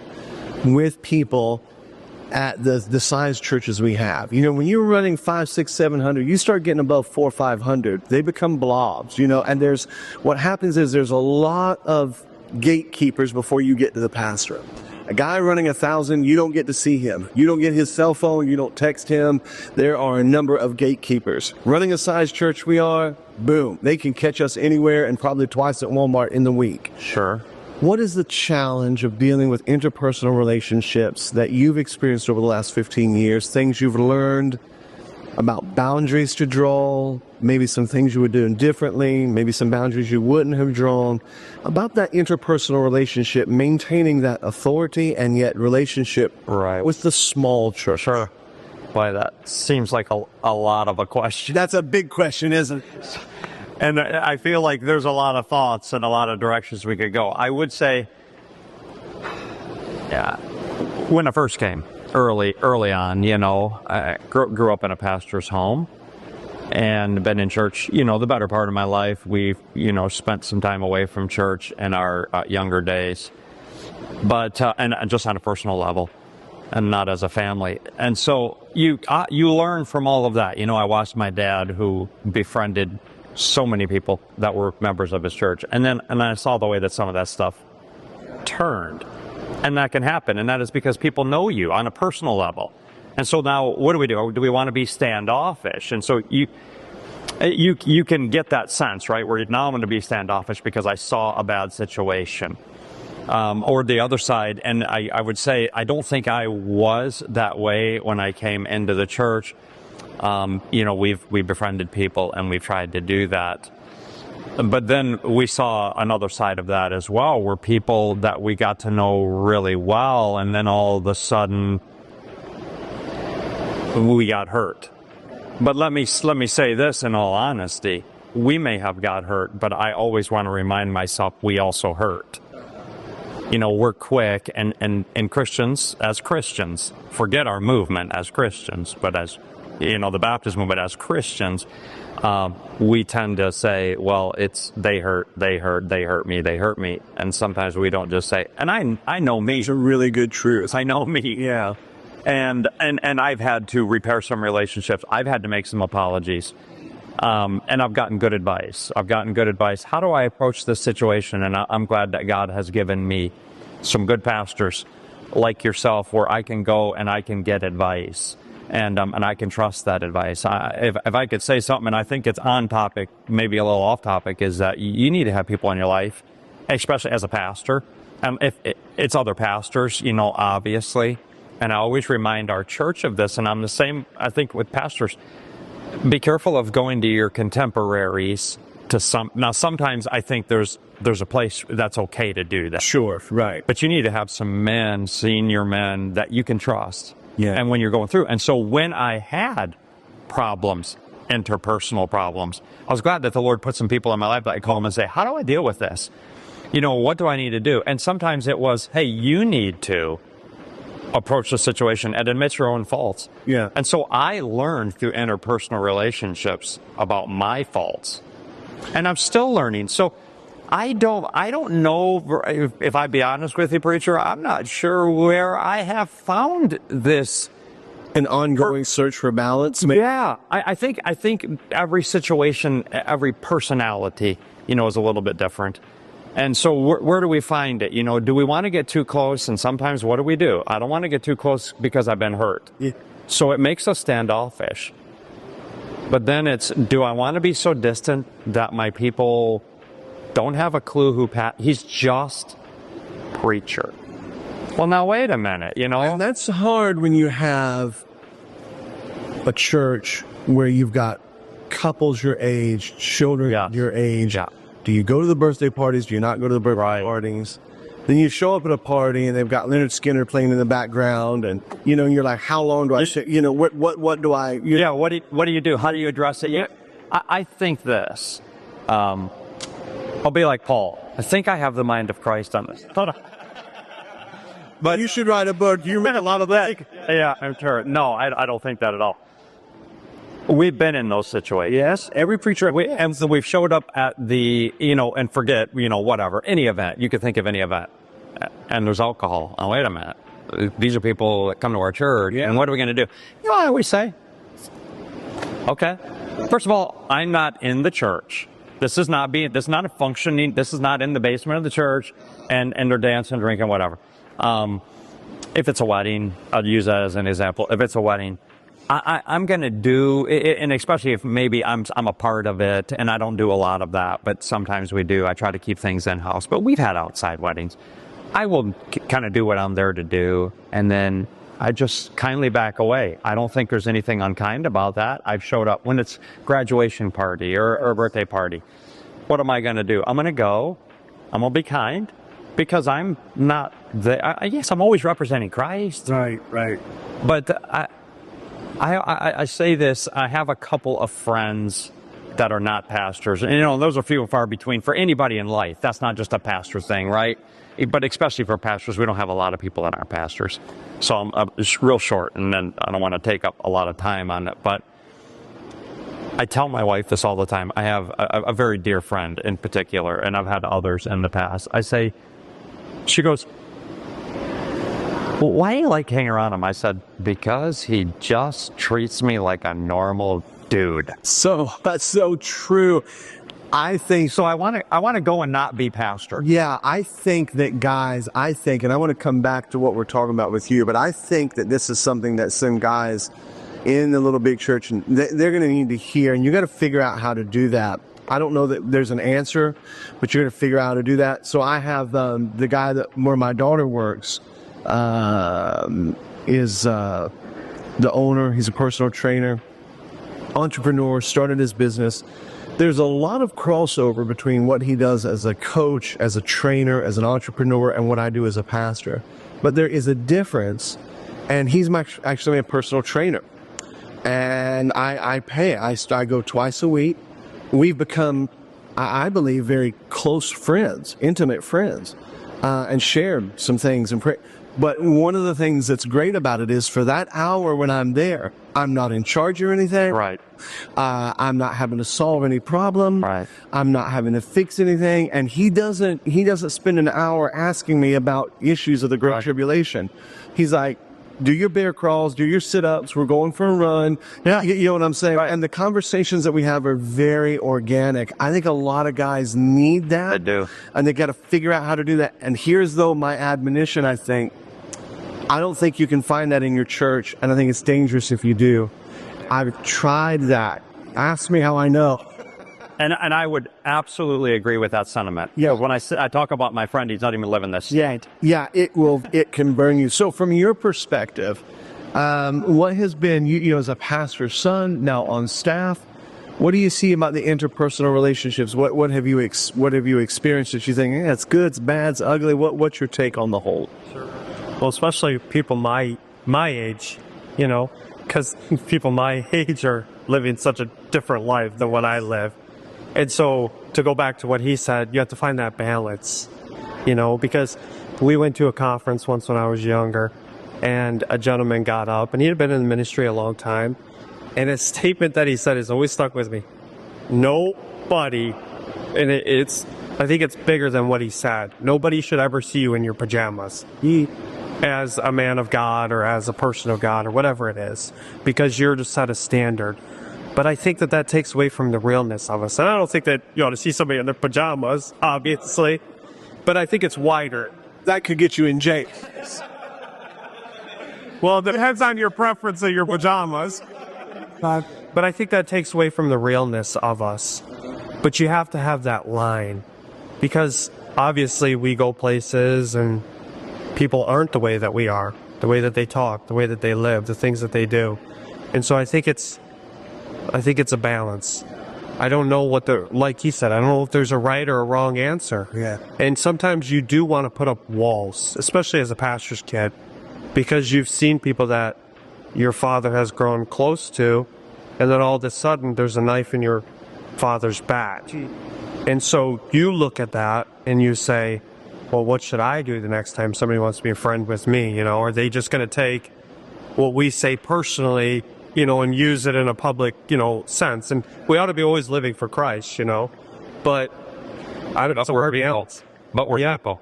with people at the size churches we have? When you're running 500, 600, 700, you start getting above 400 or 500, they become blobs, and what happens is there's a lot of gatekeepers before you get to the pastor. A guy running 1,000, you don't get to see him. You don't get his cell phone. You don't text him. There are a number of gatekeepers. Running a size church we are, boom, they can catch us anywhere and probably twice at Walmart in the week. Sure. What is the challenge of dealing with interpersonal relationships that you've experienced over the last 15 years? Things you've learned about boundaries to draw, maybe some things you were doing differently, maybe some boundaries you wouldn't have drawn, about that interpersonal relationship, maintaining that authority and yet relationship with the small church. Sure. Boy, that seems like a lot of a question. That's a big question, isn't it? And I feel like there's a lot of thoughts and a lot of directions we could go. I would say, when I first came, early on, I grew up in a pastor's home and been in church, the better part of my life. We've, spent some time away from church in our younger days, but and just on a personal level and not as a family. And so you learn from all of that. I watched my dad, who befriended so many people that were members of his church. And I saw the way that some of that stuff turned. And that can happen. And that is because people know you on a personal level. And so now what do? Do we want to be standoffish? And so you can get that sense, right? Where now I'm going to be standoffish because I saw a bad situation. Or the other side. And I would say, I don't think I was that way when I came into the church. We've befriended people and we've tried to do that. But then we saw another side of that as well, where people that we got to know really well, and then all of a sudden we got hurt. But let me say this in all honesty. We may have got hurt, but I always want to remind myself we also hurt. We're quick, and Christians, as Christians, forget our movement as Christians, but as the Baptist movement as Christians, we tend to say, well, it's they hurt me. And sometimes we don't just say, and I know me. It's a really good truth. I know me. Yeah. And I've had to repair some relationships. I've had to make some apologies. And I've gotten good advice. How do I approach this situation? And I'm glad that God has given me some good pastors like yourself, where I can go and I can get advice. And I can trust that advice. If I could say something, and I think it's on topic, maybe a little off topic, is that you need to have people in your life, especially as a pastor. If it's other pastors, obviously. And I always remind our church of this, and I'm the same, I think, with pastors. Be careful of going to your contemporaries now, sometimes I think there's a place that's okay to do that. Sure, right. But you need to have some men, senior men, that you can trust. Yeah. And when you're going through. And so when I had problems, interpersonal problems. I was glad that the Lord put some people in my life that I call them and say, how do I deal with this? What do I need to do? And sometimes it was, hey, you need to approach the situation and admit your own faults. Yeah. And so I learned through interpersonal relationships about my faults. And I'm still learning. So I don't know if I'd be honest with you, preacher, I'm not sure where I have found this. An ongoing search for balance. Yeah. I think every situation, every personality, is a little bit different. And so where do we find it? Do we want to get too close? And sometimes what do? I don't want to get too close because I've been hurt. Yeah. So it makes us standoffish. But then it's, do I want to be so distant that my people don't have a clue who he's just preacher? Well, now wait a minute, And that's hard when you have a church where you've got couples your age, children your age. Yeah. Do you go to the birthday parties? Do you not go to the birthday parties? Then you show up at a party and they've got Leonard Skinner playing in the background, and you're like, how long do I sit? What do I? What do you do? How do you address it? I think this. I'll be like Paul. I think I have the mind of Christ on this. Hold on. But you should write a book. You read a lot of that. Yeah, I'm sure. No, I don't think that at all. We've been in those situations. Yes, every preacher. And so we've showed up at the, and forget, whatever, any event. You could think of any event. And there's alcohol. Oh, wait a minute. These are people that come to our church. Yeah. And what are we going to do? I always say, okay, first of all, I'm not in the church. This is not a functioning, this is not in the basement of the church and they're dancing, drinking, whatever. If it's a wedding, I'll use that as an example. If it's a wedding, I'm going to do, and especially if maybe I'm a part of it, and I don't do a lot of that, but sometimes we do. I try to keep things in-house, but we've had outside weddings. I will kind of do what I'm there to do, and then I just kindly back away. I don't think there's anything unkind about that. I've showed up when it's graduation party or a birthday party. What am I going to do? I'm going to go. I'm going to be kind because I'm not yes, I'm always representing Christ. Right. But I say this, I have a couple of friends that are not pastors. And, those are few and far between for anybody in life. That's not just a pastor thing, right? But especially for pastors, we don't have a lot of people that aren't pastors. So I'm just real short, and then I don't want to take up a lot of time on it. But I tell my wife this all the time. I have a very dear friend in particular, and I've had others in the past. She goes, well, why do you like hanging around him? I said, because he just treats me like a normal dude. So that's so true. I think so. I want to go and not be pastor. Yeah, I think that guys, and I want to come back to what we're talking about with you, but I think that this is something that some guys in the little big church, and they're going to need to hear, and you got to figure out how to do that. I don't know that there's an answer, but you're going to figure out how to do that. So I have the guy where my daughter works. Is the owner. He's a personal trainer, entrepreneur, started his business. There's a lot of crossover between what he does as a coach, as a trainer, as an entrepreneur, and what I do as a pastor. But there is a difference, and he's actually a personal trainer. And I pay. I go twice a week. We've become, I believe, very close friends, intimate friends, and shared some things and pray. But one of the things that's great about it is for that hour when I'm there, I'm not in charge or anything. Right. I'm not having to solve any problem. Right. I'm not having to fix anything. And he doesn't spend an hour asking me about issues of the Great Tribulation. He's like, do your bear crawls, do your sit-ups, we're going for a run. Yeah. You know what I'm saying? Right. And the conversations that we have are very organic. I think a lot of guys need that. I do. And they got to figure out how to do that. And here's, though, my admonition, I think. I don't think you can find that in your church, and I think it's dangerous if you do. I've tried that. Ask me how I know. And I would absolutely agree with that sentiment. Yeah. When I talk about my friend, he's not even living this. Yeah, it can burn you. So from your perspective, what has been, you as a pastor's son, now on staff, what do you see about the interpersonal relationships? What have you experienced that you think, it's good, it's bad, it's ugly? What's your take on the whole? Well, especially people my age, because people my age are living such a different life than what I live. And so to go back to what he said, you have to find that balance, because we went to a conference once when I was younger, and a gentleman got up, and he had been in the ministry a long time, and a statement that he said has always stuck with me. Nobody, and I think it's bigger than what he said. Nobody should ever see you in your pajamas. As a man of God or as a person of God or whatever it is, because you're to set a standard. But I think that takes away from the realness of us. And I don't think that you ought to see somebody in their pajamas, obviously, but I think it's wider. That could get you in jail. Well, it depends on your preference of your pajamas. But I think that takes away from the realness of us. But you have to have that line, because obviously we go places and people aren't the way that we are, the way that they talk, the way that they live, the things that they do. And so I think it's a balance. I don't know like he said, I don't know if there's a right or a wrong answer. Yeah. And sometimes you do want to put up walls, especially as a pastor's kid, because you've seen people that your father has grown close to, and then all of a sudden there's a knife in your father's back. And so you look at that and you say, well, what should I do the next time somebody wants to be a friend with me? Are they just going to take what we say personally, and use it in a public, sense? And we ought to be always living for Christ, but I don't know for everybody else. But we're people,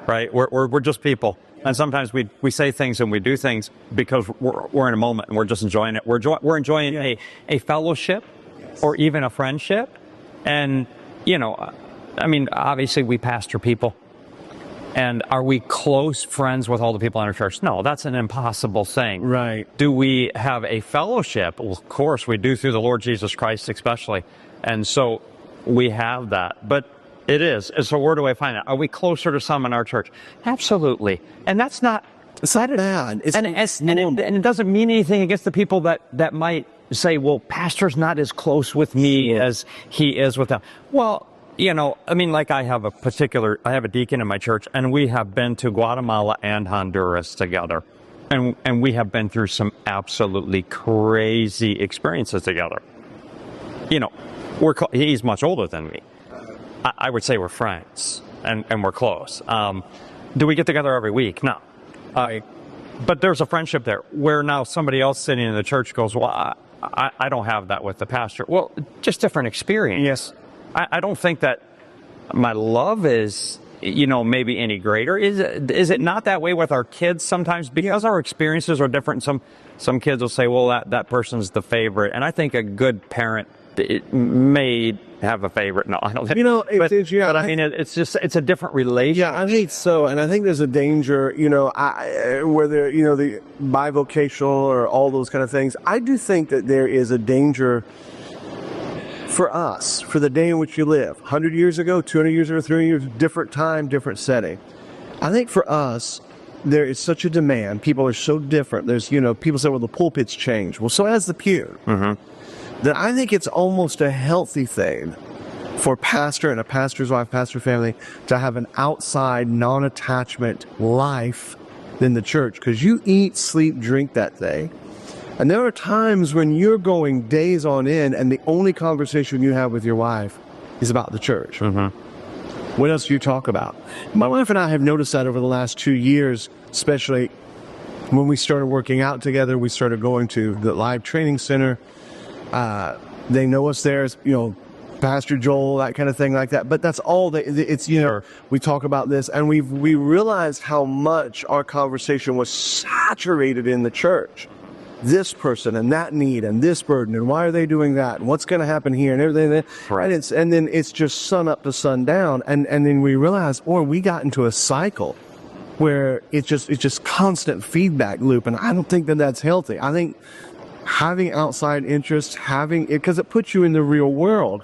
right? We're just people. And sometimes we say things and we do things because we're in a moment and we're just enjoying it. We're enjoying a fellowship or even a friendship. And, obviously we pastor people. And are we close friends with all the people in our church? No, that's an impossible thing. Right. Do we have a fellowship? Well, of course we do, through the Lord Jesus Christ especially. And so we have that. But it is. And so where do I find that? Are we closer to some in our church? Absolutely. And that's not... It's not bad. And it doesn't mean anything against the people that might say, well, pastor's not as close with me as he is with them. Well... like I have a deacon in my church, and we have been to Guatemala and Honduras together. And we have been through some absolutely crazy experiences together. He's much older than me. I would say we're friends, and we're close. Do we get together every week? No. But there's a friendship there, where now somebody else sitting in the church goes, well, I don't have that with the pastor. Well, just different experience. Yes. I don't think that my love is, maybe any greater. Is it not that way with our kids sometimes? Because our experiences are different. Some kids will say, well, that person's the favorite. And I think a good parent may have a favorite. No, I don't think. It's a different relation. Yeah, I think so. And I think there's a danger, whether, the bivocational or all those kind of things. I do think that there is a danger for us, for the day in which you live, 100 years ago, 200 years ago, 300 years, different time, different setting. I think for us, there is such a demand. People are so different. There's, people say, well, the pulpit's changed. Well, so has the pew. Mm-hmm. That I think it's almost a healthy thing for pastor and a pastor's wife, pastor family, to have an outside, non-attachment life than the church. Because you eat, sleep, drink that thing. And there are times when you're going days on end and the only conversation you have with your wife is about the church. Mm-hmm. What else do you talk about? My wife and I have noticed that over the last 2 years, especially when we started working out together. We started going to the live training center. They know us there as, Pastor Joel, that kind of thing like that. But that's all we talk about this, and we realized how much our conversation was saturated in the church. This person and that need and this burden and why are they doing that and what's going to happen here and everything. Right. And then it's just sun up to sun down. And then we realized, we got into a cycle where it's just constant feedback loop. And I don't think that that's healthy. I think having outside interests, because it puts you in the real world.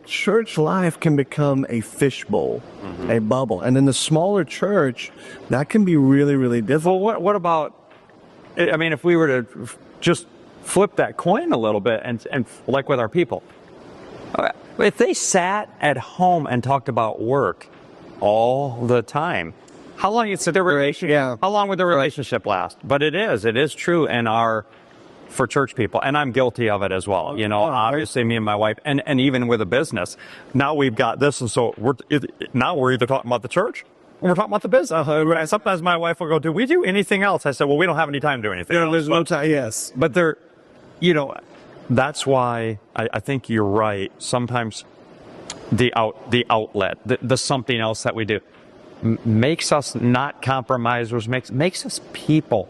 Church life can become a fishbowl, mm-hmm. a bubble. And in the smaller church, that can be really, really difficult. Well, what about, if we were to just flip that coin a little bit and like with our people, if they sat at home and talked about work all the time, how long would the relationship last? But it is true in our for church people, and I'm guilty of it as well. You know, obviously me and my wife, and even with a business, now we've got this, and so now we're either talking about the church or we're talking about the business. Sometimes my wife will go, "Do we do anything else?" I said, "Well, we don't have any time to do anything else." There's no time. Yes, but that's why I think you're right. Sometimes the outlet, the something else that we do, makes us not compromisers, makes us people.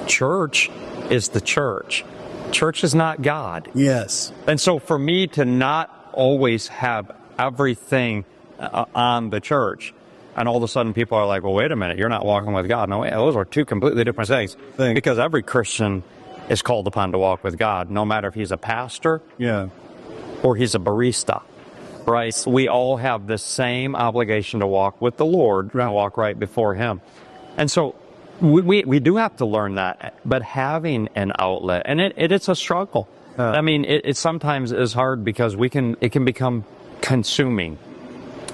Church is the church. Church is not God. Yes. And so for me to not always have everything on the church, and all of a sudden people are like, well, wait a minute, you're not walking with God. No, those are two completely different things. Because every Christian is called upon to walk with God, no matter if he's a pastor or he's a barista. Right? We all have the same obligation to walk with the Lord, to walk right before Him. And so we do have to learn that, but having an outlet, and it's a struggle. I mean, it sometimes is hard because it can become consuming.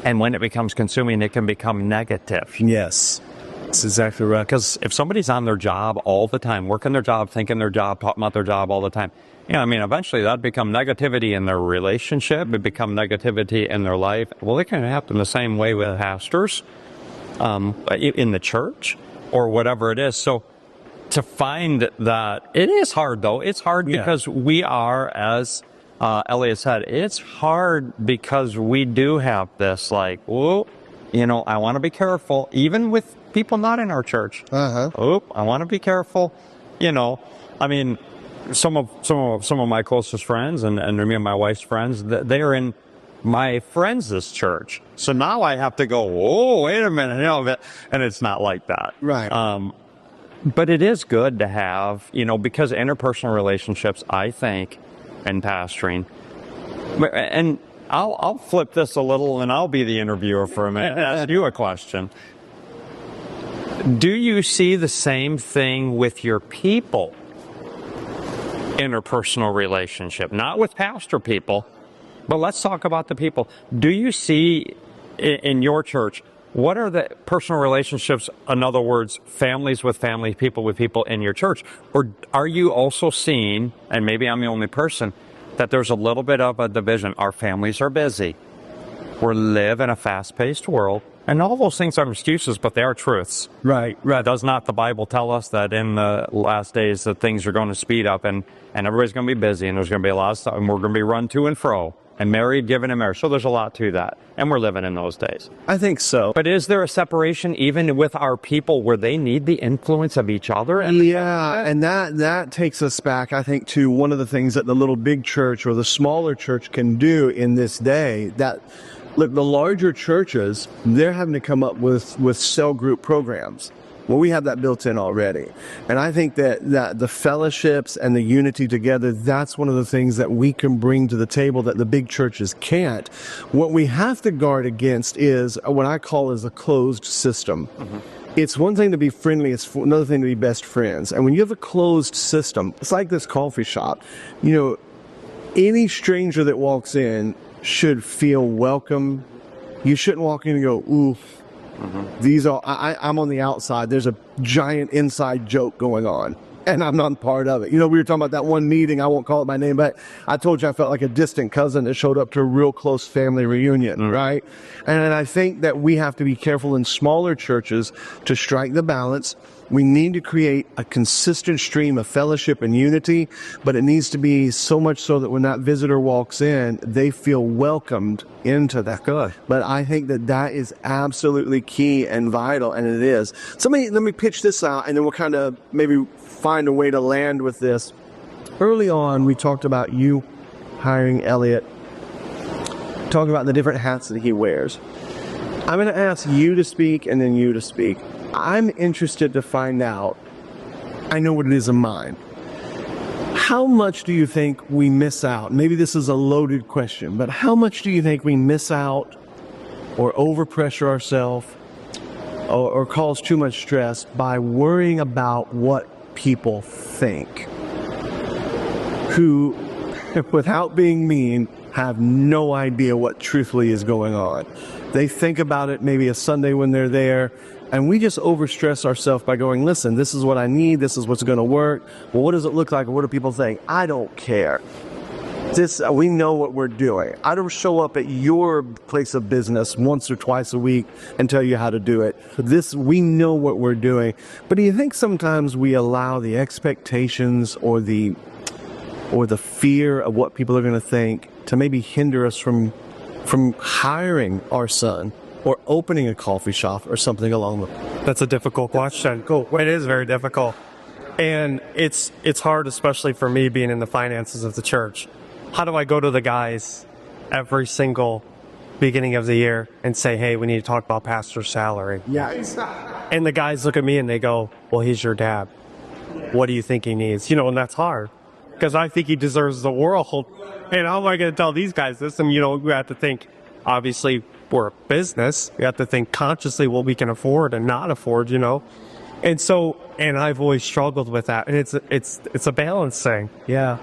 And when it becomes consuming, it can become negative. Yes. That's exactly right. Because if somebody's on their job all the time, working their job, thinking their job, talking about their job all the time, I mean, eventually that'd become negativity in their relationship. It'd become negativity in their life. Well, it can happen the same way with pastors in the church or whatever it is. So to find that, it is hard, though. It's hard because we are, as Elliot said, it's hard because we do have this like, whoa, I want to be careful, even with people not in our church. Oh, I want to be careful. I mean, some of my closest friends and me and my wife's friends, they are in my friends' church. So now I have to go, oh, wait a minute, and it's not like that. Right. But it is good to have, because interpersonal relationships, I think, in pastoring, and I'll flip this a little and I'll be the interviewer for a minute and ask you a question. Do you see the same thing with your people? Interpersonal relationship, not with pastor people, but let's talk about the people. Do you see in your church, what are the personal relationships, in other words, families with families, people with people in your church? Or are you also seeing, and maybe I'm the only person, that there's a little bit of a division? Our families are busy. We live in a fast-paced world. And all those things are excuses, but they are truths. Right. Does not the Bible tell us that in the last days that things are going to speed up and everybody's going to be busy and there's going to be a lot of stuff and we're going to be run to and fro and married, given and married. So there's a lot to that. And we're living in those days. I think so. But is there a separation even with our people where they need the influence of each other? Yeah, and that takes us back, I think, to one of the things that the little big church or the smaller church can do in this day. That look, the larger churches, they're having to come up with cell group programs. Well, we have that built in already. And I think that the fellowships and the unity together, that's one of the things that we can bring to the table that the big churches can't. What we have to guard against is what I call is a closed system. Mm-hmm. It's one thing to be friendly, it's another thing to be best friends. And when you have a closed system, it's like this coffee shop. Any stranger that walks in should feel welcome. You shouldn't walk in and go, ooh, these are, I'm on the outside. There's a giant inside joke going on, and I'm not part of it. We were talking about that one meeting. I won't call it by name, but I told you I felt like a distant cousin that showed up to a real close family reunion, right? And I think that we have to be careful in smaller churches to strike the balance. We need to create a consistent stream of fellowship and unity, but it needs to be so much so that when that visitor walks in, they feel welcomed into that. Good. But I think that is absolutely key and vital, and it is. So let me pitch this out, and then we'll kind of maybe find a way to land with this. Early on, we talked about you hiring Elliot, talking about the different hats that he wears. I'm going to ask you to speak and then you to speak. I'm interested to find out, I know what it is in mine. How much do you think we miss out? Maybe this is a loaded question, but how much do you think we miss out or overpressure ourselves or cause too much stress by worrying about what people think? Who, without being mean, have no idea what truthfully is going on. They think about it maybe a Sunday when they're there, And we just overstress ourselves by going, listen, this is what I need. This is what's going to work. Well, what does it look like? What do people think? I don't care. We know what we're doing. I don't show up at your place of business once or twice a week and tell you how to do it. We know what we're doing. But do you think sometimes we allow the expectations or the fear of what people are going to think to maybe hinder us from hiring our son or opening a coffee shop or something along the line? That's a difficult question. Cool. It is very difficult. And it's hard, especially for me being in the finances of the church. How do I go to the guys every single beginning of the year and say, hey, we need to talk about pastor's salary? Yeah. And the guys look at me and they go, well, he's your dad. What do you think he needs? And that's hard because I think he deserves the world. And how am I going to tell these guys this? And, we have to think, obviously, we're a business. We have to think consciously what we can afford and not afford, And so, and I've always struggled with that. And it's a balance thing. Yeah.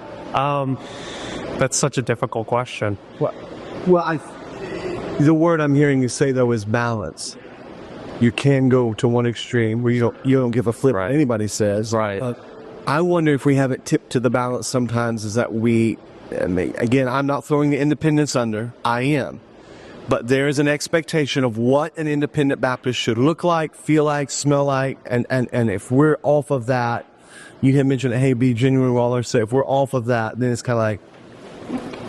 That's such a difficult question. Well, the word I'm hearing you say, though, is balance. You can go to one extreme where you don't give a flip what anybody says. Right. I wonder if we have it tipped to the balance sometimes is that again, I'm not throwing the independents under. I am. But there is an expectation of what an independent Baptist should look like, feel like, smell like. And if we're off of that, you had mentioned, hey, be genuine Waller. So if we're off of that, then it's kind of like,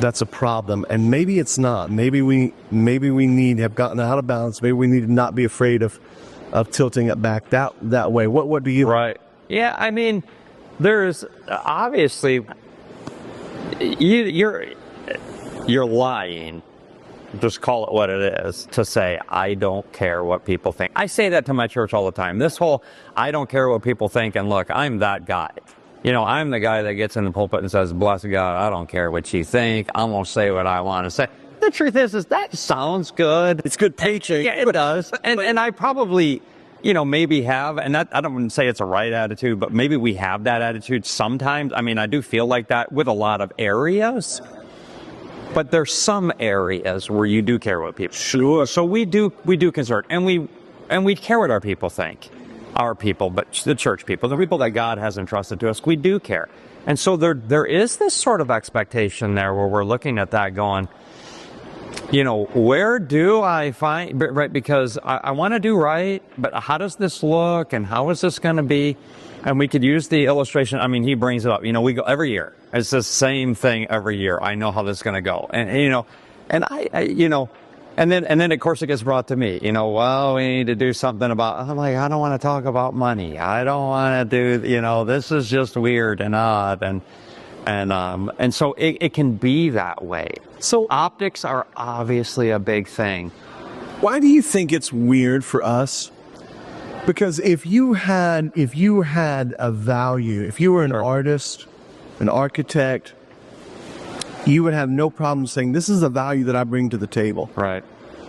that's a problem. And maybe it's not. Maybe we need to have gotten out of balance. Maybe we need to not be afraid of tilting it back that way. What do you? Right. Yeah. I mean, there's obviously you're lying. Just call it what it is to say, I don't care what people think. I say that to my church all the time. This whole, I don't care what people think. And look, I'm that guy. I'm the guy that gets in the pulpit and says, bless God, I don't care what you think. I'm going to say what I want to say. The truth is that sounds good. It's good preaching. Yeah, it does. And I probably, maybe have, and that, I don't want to say it's a right attitude, but maybe we have that attitude sometimes. I mean, I do feel like that with a lot of areas. But there's some areas where you do care what people. Sure. So we do concern, and we care what our people think. Our people, but the church people, the people that God has entrusted to us, we do care. And so there is this sort of expectation there where we're looking at that going, where do I find, right? Because I want to do right, but how does this look and how is this going to be? And we could use the illustration. I mean, he brings it up. We go every year. It's the same thing every year. I know how this is going to go. And, and and then of course it gets brought to me, well, we need to do something about, I'm like, I don't want to talk about money. I don't want to do, this is just weird and odd. And so it can be that way. So optics are obviously a big thing. Why do you think it's weird for us? Because if you had a value, if you were an artist, an architect, you would have no problem saying, this is the value that I bring to the table. Right.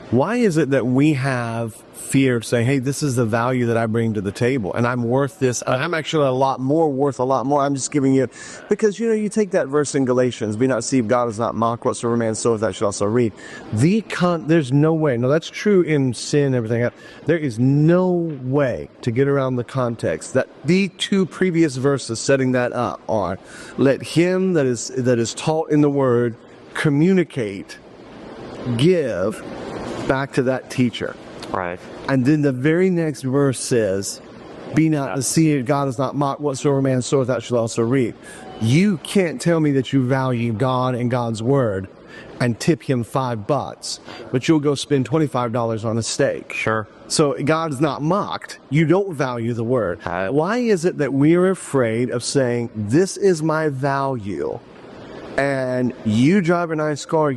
Why is it that we have fear of saying, hey, this is the value that I bring to the table, and I'm worth this, and I'm actually worth a lot more. I'm just giving you, because, you take that verse in Galatians, be not deceived, God is not mocked, whatsoever man soweth, that should also reap. There's no way. No, that's true in sin and everything else. There is no way to get around the context that the two previous verses setting that up are, let him that is taught in the word communicate, give back to that teacher. Right. And then the very next verse says, be not deceived, God is not mocked, whatsoever man soweth, that shall also reap. You can't tell me that you value God and God's word and tip him $5, but you'll go spend $25 on a steak. Sure. So God is not mocked. You don't value the word. Why is it that we are afraid of saying, this is my value? And you drive a nice car,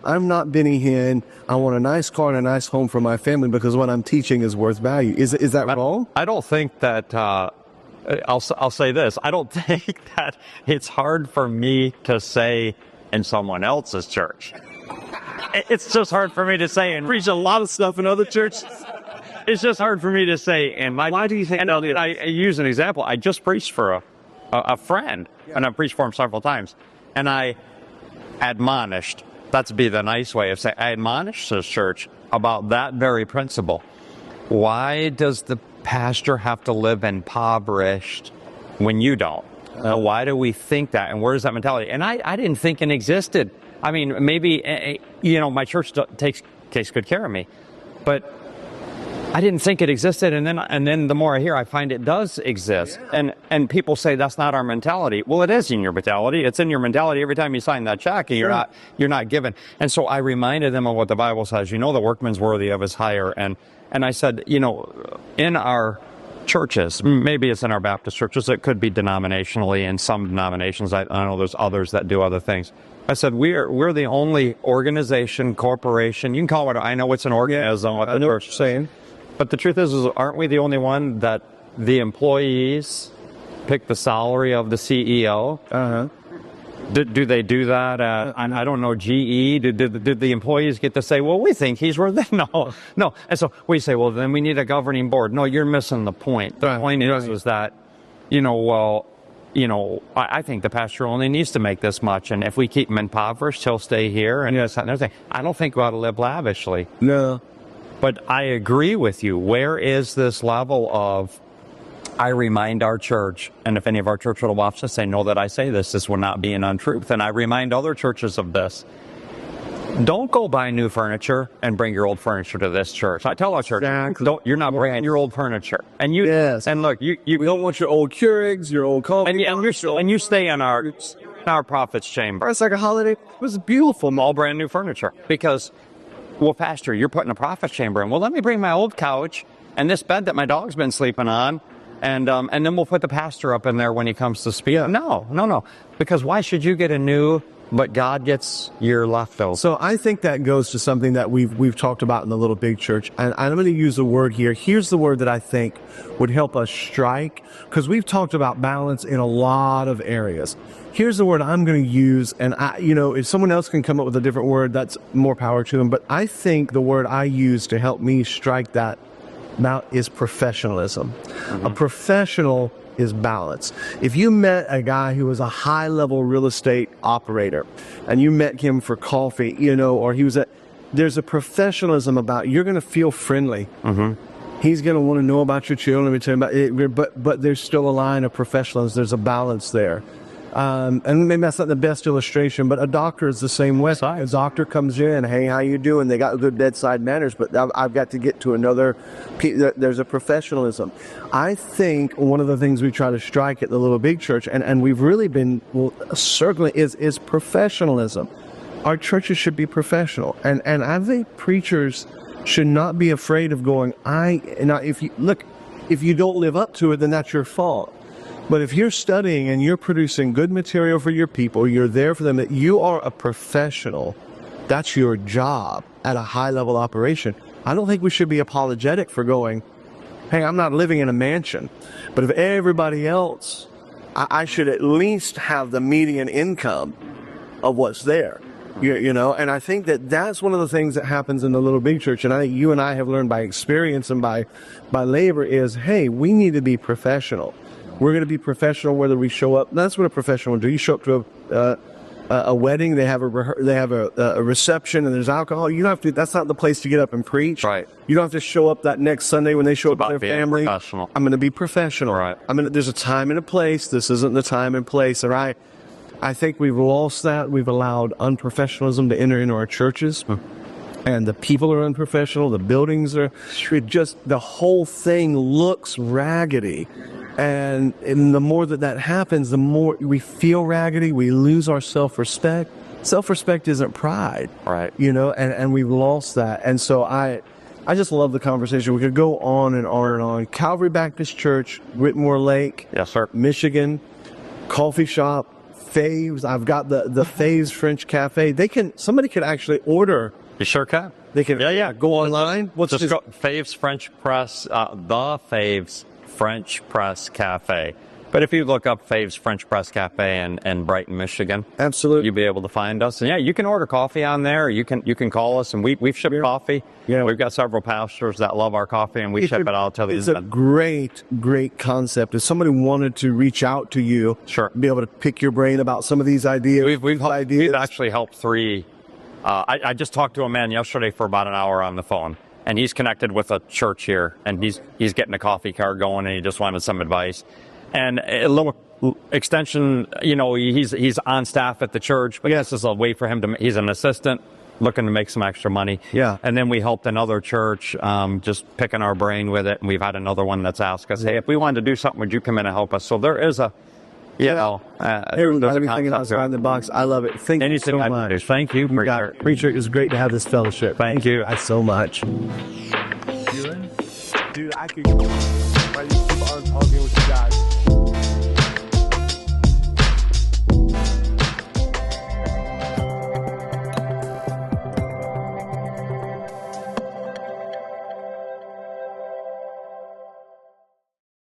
I'm not Benny Hinn, I want a nice car and a nice home for my family because what I'm teaching is worth value. Is that wrong? I don't think that, I'll say this, I don't think that it's hard for me to say in someone else's church. It's just hard for me to say and preach a lot of stuff in other churches. It's just hard for me to say, why do you think, and Elliot, I use an example, I just preached for a friend, and I've preached for him several times, and I admonished, that's be the nice way of saying, I admonished his church about that very principle. why does the pastor have to live impoverished when you don't? Why do we think that? And where is that mentality? And I didn't think it existed. I mean, maybe, my church takes good care of me, but I didn't think it existed. And then the more I hear, I find it does exist. Yeah. And people say that's not our mentality. Well, it is in your mentality. It's in your mentality every time you sign that check, and you're not given. And so I reminded them of what the Bible says. The workman's worthy of his hire. And I said, in our churches, maybe it's in our Baptist churches, it could be denominationally in some denominations. I know there's others that do other things. I said, we're the only organization, corporation, you can call it, I know it's an organism. Yeah, I know what you're saying. But the truth is, aren't we the only one that the employees pick the salary of the CEO? Uh-huh. Do they do that at, I don't know, GE? Did the employees get to say, well, we think he's worth it? No. And so we say, well, then we need a governing board. No, you're missing the point. The point is that, I think the pastor only needs to make this much. And if we keep him impoverished, he'll stay here. And this, that, and everything. I don't think we ought to live lavishly. No. But I agree with you. Where is this level of, I remind our church, and if any of our church will watch this, they know that I say this will not be an untruth. And I remind other churches of this. Don't go buy new furniture and bring your old furniture to this church. I tell our church, you're not bringing your old furniture. And and look, we don't want your old Keurigs, your old coffee. And you stay in our prophet's chamber. It's like a holiday. It was beautiful. All brand new furniture. Because, well, pastor, you're putting a prophet's chamber in. Well, let me bring my old couch and this bed that my dog's been sleeping on. And then we'll put the pastor up in there when he comes to speak. Yeah. No. Because why should you get a new, but God gets your leftovers? So I think that goes to something that we've talked about in the Little Big Church. And I'm going to use a word here. Here's the word that I think would help us strike, because we've talked about balance in a lot of areas. Here's the word I'm going to use. And if someone else can come up with a different word, that's more power to them. But I think the word I use to help me strike that is professionalism. Mm-hmm. A professional is balance. If you met a guy who was a high-level real estate operator and you met him for coffee, or there's a professionalism about, you're going to feel friendly. Mm-hmm. He's going to want to know about your children. Let me tell you about it. But there's still a line of professionalism. There's a balance there. And maybe that's not the best illustration, but a doctor is the same way. A doctor comes in, hey, how you doing? They got good bedside manners, but I've got to get to another. There's a professionalism. I think one of the things we try to strike at the Little Big Church, and we've really been circling, is professionalism. Our churches should be professional, and I think preachers should not be afraid of going. If you don't live up to it, then that's your fault. But if you're studying and you're producing good material for your people, you're there for them, that you are a professional, that's your job at a high-level operation. I don't think we should be apologetic for going, hey, I'm not living in a mansion, but if everybody else, I should at least have the median income of what's there. And I think that's one of the things that happens in the Little Big Church, and I think you and I have learned by experience and by labor is, hey, we need to be professional. We're going to be professional whether we show up. That's what a professional would do. You show up to a wedding, they have a reception, and there's alcohol. You don't have to. That's not the place to get up and preach. Right. You don't have to show up that next Sunday when they show up with their family. Professional. I'm going to be professional. Right. There's a time and a place. This isn't the time and place. All right. I think we've lost that. We've allowed unprofessionalism to enter into our churches. And the people are unprofessional. The buildings are the whole thing looks raggedy. And the more that happens, the more we feel raggedy. We lose our self-respect. Self-respect isn't pride. Right. And we've lost that. And so I just love the conversation. We could go on and on and on. Calvary Baptist Church, Whitmore Lake. Yes, sir. Michigan, coffee shop, Faves. I've got the Faves French Cafe. Somebody could actually order. You sure can. They can. Yeah. Go online. Go Faves French Press, the Faves French Press Cafe. But if you look up Faves French Press Cafe in Brighton, Michigan, absolutely, you'll be able to find us. And yeah, you can order coffee on there. You can call us, and we've shipped coffee. Yeah, we've got several pastors that love our coffee, and we ship it out to them. It's a great concept. If somebody wanted to reach out to you, sure, be able to pick your brain about some of these ideas. We've actually helped 3. I just talked to a man yesterday for about an hour on the phone. and he's connected with a church here, and he's getting a coffee cart going, and he just wanted some advice. And a little extension, he's on staff at the church, but this is a way for him to. He's an assistant looking to make some extra money. Yeah. And then we helped another church, just picking our brain with it, and we've had another one that's asked us, hey, if we wanted to do something, would you come in and help us? So there is a. Everything outside the box. I love it. Thank you so much. Thank you. Preacher, it was great to have this fellowship. Thank you so much. Dude, I could keep on talking with you guys.